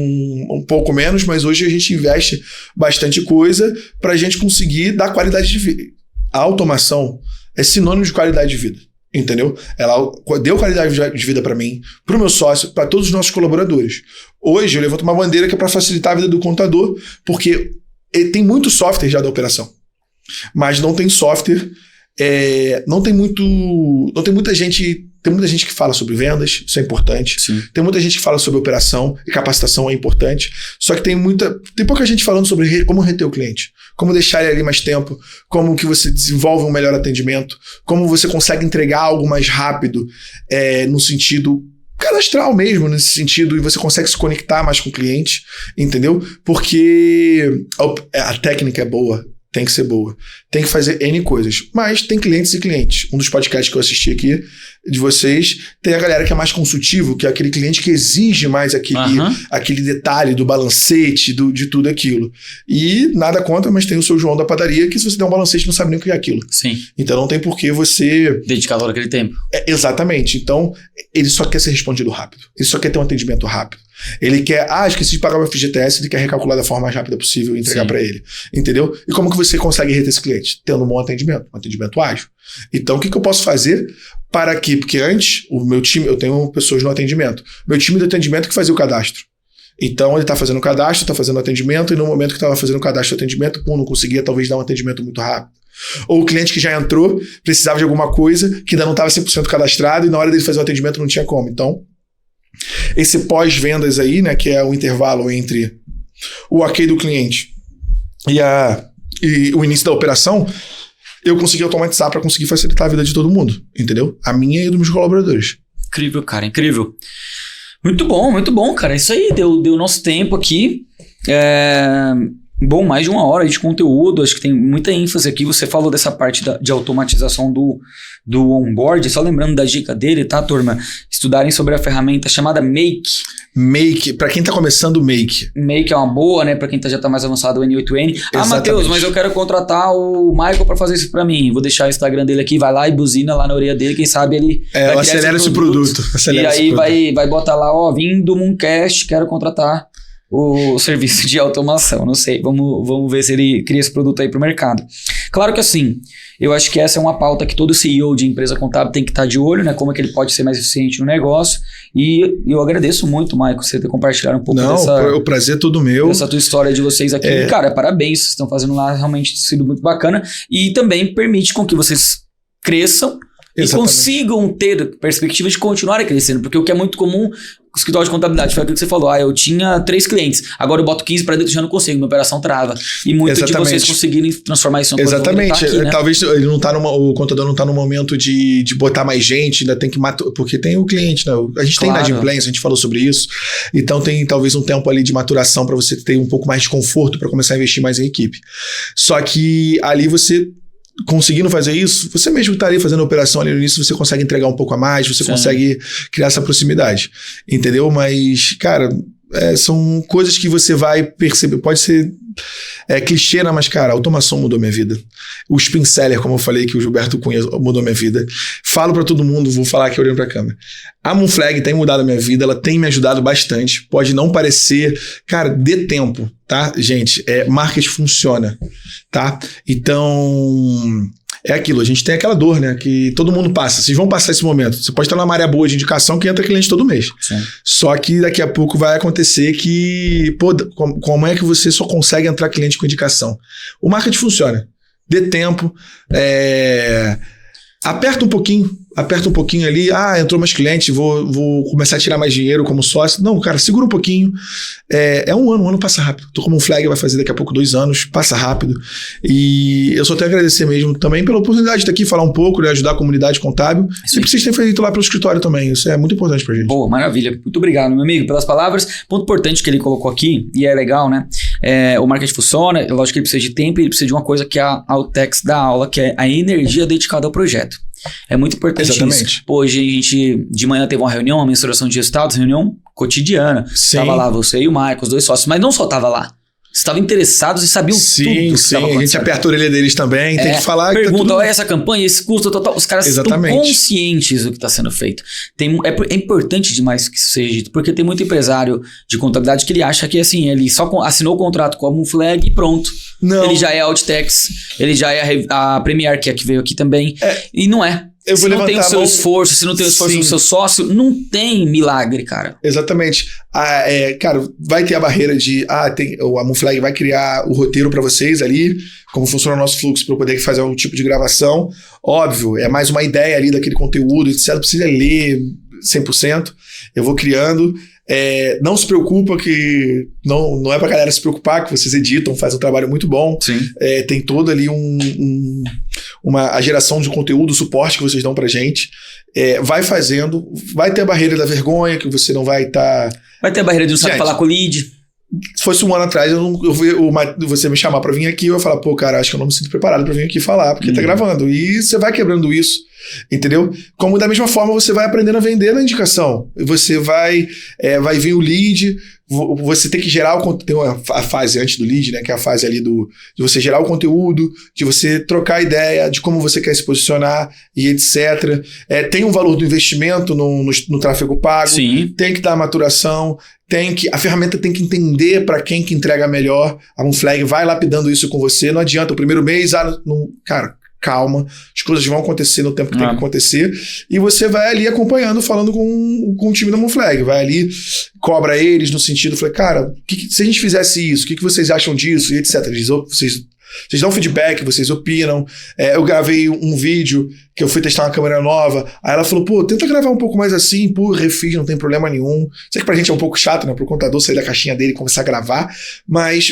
um pouco menos, mas hoje a gente investe bastante coisa para a gente conseguir dar qualidade de vida. A automação é sinônimo de qualidade de vida, entendeu? Ela deu qualidade de vida para mim, para o meu sócio, para todos os nossos colaboradores. Hoje eu levanto uma bandeira que é para facilitar a vida do contador, porque tem muito software já da operação, mas não tem software, não tem muita gente. Tem muita gente que fala sobre vendas, isso é importante. Sim. Tem muita gente que fala sobre operação e capacitação é importante. Só que tem pouca gente falando sobre como reter o cliente, como deixar ele ali mais tempo, como que você desenvolve um melhor atendimento, como você consegue entregar algo mais rápido, no sentido cadastral mesmo, nesse sentido, e você consegue se conectar mais com o cliente, entendeu? Porque a técnica é boa. Tem que ser boa. Tem que fazer N coisas. Mas tem clientes e clientes. Um dos podcasts que eu assisti aqui de vocês, tem a galera que é mais consultivo, que é aquele cliente que exige mais aquele detalhe do balancete, de tudo aquilo. E nada contra, mas tem o seu João da padaria, que se você der um balancete não sabe nem o que é aquilo. Sim. Então não tem por que você... dedicar todo aquele tempo. Exatamente. Então, ele só quer ser respondido rápido. Ele só quer ter um atendimento rápido. Ele quer, esqueci de pagar o FGTS, ele quer recalcular da forma mais rápida possível e entregar para ele. Entendeu? E como que você consegue reter esse cliente? Tendo um bom atendimento, um atendimento ágil. Então, o que eu posso fazer para que... Porque antes, o meu time, eu tenho pessoas no atendimento. Meu time de atendimento que fazia o cadastro. Então, ele está fazendo o cadastro, está fazendo o atendimento, e no momento que estava fazendo o cadastro e o atendimento, não conseguia talvez dar um atendimento muito rápido. Ou o cliente que já entrou, precisava de alguma coisa que ainda não estava 100% cadastrado, e na hora dele fazer o atendimento não tinha como. Então, esse pós-vendas aí, né, que é o intervalo entre o ok do cliente e o início da operação, eu consegui automatizar para conseguir facilitar a vida de todo mundo, entendeu? A minha e dos meus colaboradores. Incrível, cara, incrível. Muito bom, cara. Isso aí, deu nosso tempo aqui. Bom, mais de 1 hora de conteúdo, acho que tem muita ênfase aqui. Você falou dessa parte de automatização do onboard, só lembrando da dica dele, tá, turma? Estudarem sobre a ferramenta chamada Make. Make, pra quem tá começando o Make. Make é uma boa, né? Pra quem já tá mais avançado, o N8N. Matheus, mas eu quero contratar o Michael pra fazer isso pra mim. Vou deixar o Instagram dele aqui, vai lá e buzina lá na orelha dele, quem sabe ele vai acelera esse produto. E aí vai botar lá, vim do Mooncast, quero contratar o serviço de automação, não sei, vamos ver se ele cria esse produto aí pro mercado. Claro que assim, eu acho que essa é uma pauta que todo CEO de empresa contábil tem que estar de olho, né, como é que ele pode ser mais eficiente no negócio, e eu agradeço muito, Michael, você ter compartilhado um pouco o prazer é todo meu. Essa tua história de vocês aqui, cara, parabéns, vocês estão fazendo lá, realmente sido muito bacana, e também permite com que vocês cresçam e consigam ter perspectiva de continuar crescendo, porque o que é muito comum, o escritório de contabilidade, foi aquilo que você falou, eu tinha 3 clientes, agora eu boto 15 para dentro e já não consigo, minha operação trava. E muito de vocês conseguirem transformar isso em uma coisa. Exatamente, aqui, né? Talvez ele não tá o contador não tá no momento de botar mais gente, ainda tem que porque tem o cliente, né? A gente tem inadimplência, a gente falou sobre isso, então tem talvez um tempo ali de maturação para você ter um pouco mais de conforto para começar a investir mais em equipe. Só que ali você conseguindo fazer isso, você mesmo estaria fazendo a operação ali no início, você consegue entregar um pouco a mais, você consegue criar essa proximidade, entendeu? Mas, cara, são coisas que você vai perceber, pode ser clichê, né? Mas, cara, a automação mudou minha vida. O Spin Seller, como eu falei, que o Gilberto Cunha mudou minha vida. Falo pra todo mundo, vou falar aqui olhando pra câmera. A Moonflag tem mudado a minha vida, ela tem me ajudado bastante. Pode não parecer, cara, dê tempo, tá? Gente, marketing funciona, tá? Então, é aquilo, a gente tem aquela dor, né? Que todo mundo passa. Vocês vão passar esse momento. Você pode estar numa maré boa de indicação que entra cliente todo mês. Sim. Só que daqui a pouco vai acontecer que, pô, como é que você só consegue entrar cliente com indicação? O marketing funciona. Dê tempo. Aperta um pouquinho ali, entrou mais cliente, vou começar a tirar mais dinheiro como sócio. Não, cara, segura um pouquinho. Um ano passa rápido. Tô como um flag, vai fazer daqui a pouco 2 anos, passa rápido. E eu só tenho a agradecer mesmo também pela oportunidade de estar aqui, falar um pouco, né, ajudar a comunidade contábil. E que vocês têm feito lá pelo escritório também, isso é muito importante pra gente. Boa, maravilha. Muito obrigado, meu amigo, pelas palavras. Ponto importante que ele colocou aqui, e é legal, né? O marketing funciona, lógico que ele precisa de tempo e ele precisa de uma coisa que a Altex dá aula, que é a energia dedicada ao projeto. É muito importante isso. Pô, hoje a gente de manhã teve uma reunião, uma mensuração de resultados, reunião cotidiana. Sim. Tava lá você e o Michael, os 2 sócios, mas não só tava lá. Vocês estavam interessados e sabiam tudo que estava acontecendo. A gente aperta a orelha deles também, tem que falar. Pergunta, essa campanha, esse custo total. Os caras estão conscientes do que está sendo feito. É importante demais que isso seja dito, porque tem muito empresário de contabilidade que ele acha que assim, ele só assinou o contrato com a Moonflag e pronto. Não. Ele já é a Outtex, ele já é a Premier, que é a que veio aqui também. E não é. Se não tem o seu esforço, se não tem o esforço do seu sócio, não tem milagre, cara. Exatamente. Cara, vai ter a barreira de... a Moonflag vai criar o roteiro para vocês ali, como funciona o nosso fluxo para eu poder fazer um tipo de gravação. Óbvio, é mais uma ideia ali daquele conteúdo, etc. Precisa ler 100%. Eu vou criando... não se preocupa que não é pra galera se preocupar, que vocês editam, fazem um trabalho muito bom. Sim. Tem todo ali a geração de conteúdo, o suporte que vocês dão pra gente. Vai fazendo, vai ter a barreira da vergonha, que você não vai estar... Vai ter a barreira de não saber falar com o lead. Se fosse 1 ano atrás, você me chamar pra vir aqui, eu ia falar, pô, cara, acho que eu não me sinto preparado pra vir aqui falar, porque tá gravando. E você vai quebrando isso, entendeu? Como da mesma forma você vai aprendendo a vender na indicação. Você vai vir o lead, você tem que gerar o conteúdo. Tem a fase antes do lead, né? Que é a fase ali de você gerar o conteúdo, de você trocar ideia de como você quer se posicionar e etc. Tem um valor do investimento no tráfego pago. Sim. Tem que dar maturação. A ferramenta tem que entender para quem que entrega melhor. A Moonflag vai lapidando isso com você. Não adianta o primeiro mês, cara, calma, as coisas vão acontecer no tempo que tem que acontecer, e você vai ali acompanhando, falando com o time da Moonflag, vai ali, cobra eles no sentido, cara, se a gente fizesse isso, o que vocês acham disso, e etc. Vocês dão feedback, vocês opinam. Eu gravei um vídeo que eu fui testar uma câmera nova, aí ela falou, pô, tenta gravar um pouco mais assim, refiz, não tem problema nenhum. Sei que pra gente é um pouco chato, né, pro contador sair da caixinha dele e começar a gravar, mas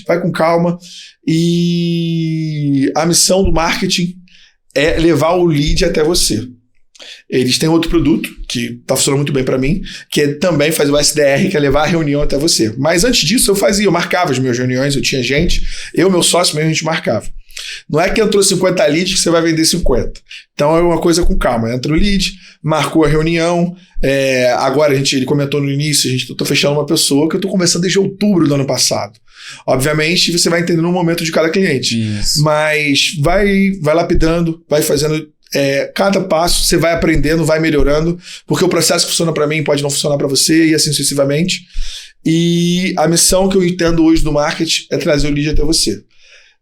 vai com calma. E a missão do marketing é levar o lead até você. Eles têm outro produto que tá funcionando muito bem para mim, que é também fazer o SDR, que é levar a reunião até você. Mas antes disso eu marcava as minhas reuniões, eu tinha gente, meu sócio mesmo, a gente marcava. Não é que entrou 50 leads que você vai vender 50. Então é uma coisa com calma. Entra o lead, marcou a reunião. Agora ele comentou no início, eu tô fechando uma pessoa que eu tô conversando desde outubro do ano passado. Obviamente você vai entendendo o momento de cada cliente. Isso. Mas vai lapidando, vai fazendo cada passo, você vai aprendendo, vai melhorando, porque o processo que funciona para mim pode não funcionar para você e assim sucessivamente. E a missão que eu entendo hoje do marketing é trazer o lead até você.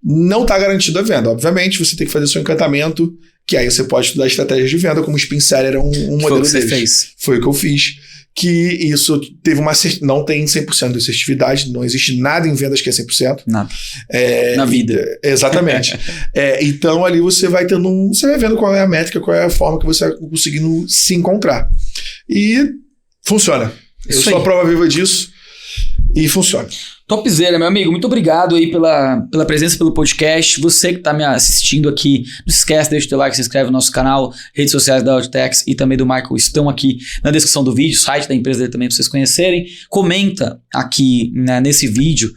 Não está garantida a venda. Obviamente, você tem que fazer seu encantamento, que aí você pode estudar estratégias de venda, como o Spin Seller é um modelo deles. Fez. Foi o que eu fiz. que isso teve não tem 100% de assertividade, não existe nada em vendas que é 100%. Nada. Na vida. Exatamente. Então ali você vai você vai vendo qual é a métrica, qual é a forma que você vai conseguindo se encontrar. E funciona. Eu sou a prova viva disso e funciona. Topzera, meu amigo. Muito obrigado aí pela presença, pelo podcast. Você que está me assistindo aqui, não esquece, deixa o teu like, se inscreve no nosso canal, redes sociais da Auditex e também do Michael estão aqui na descrição do vídeo, site da empresa dele também para vocês conhecerem. Comenta aqui, né, nesse vídeo,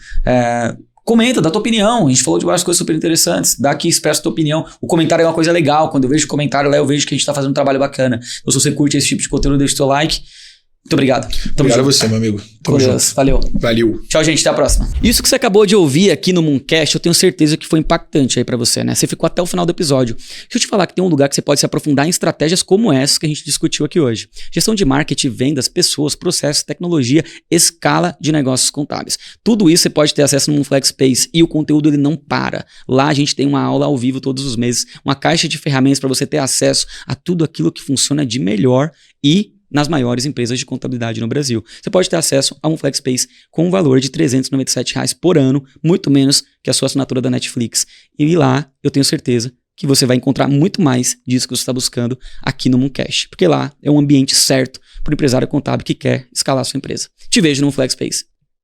comenta, dá tua opinião. A gente falou de várias coisas super interessantes. Dá aqui, expressa tua opinião. O comentário é uma coisa legal. Quando eu vejo comentário lá, eu vejo que a gente está fazendo um trabalho bacana. Então, se você curte esse tipo de conteúdo, deixa o teu like. Muito obrigado. Obrigado a você, meu amigo. Com Deus. Valeu. Valeu. Tchau, gente. Até a próxima. Isso que você acabou de ouvir aqui no Mooncast, eu tenho certeza que foi impactante aí pra você, né? Você ficou até o final do episódio. Deixa eu te falar que tem um lugar que você pode se aprofundar em estratégias como essas que a gente discutiu aqui hoje. Gestão de marketing, vendas, pessoas, processos, tecnologia, escala de negócios contábeis. Tudo isso você pode ter acesso no Moonflex Space e o conteúdo ele não para. Lá a gente tem uma aula ao vivo todos os meses, uma caixa de ferramentas para você ter acesso a tudo aquilo que funciona de melhor e nas maiores empresas de contabilidade no Brasil. Você pode ter acesso a um Flex Space com um valor de R$397 por ano, muito menos que a sua assinatura da Netflix. E lá eu tenho certeza que você vai encontrar muito mais disso que você está buscando aqui no Mooncast, porque lá é um ambiente certo para o empresário contábil que quer escalar a sua empresa. Te vejo no Flex Space.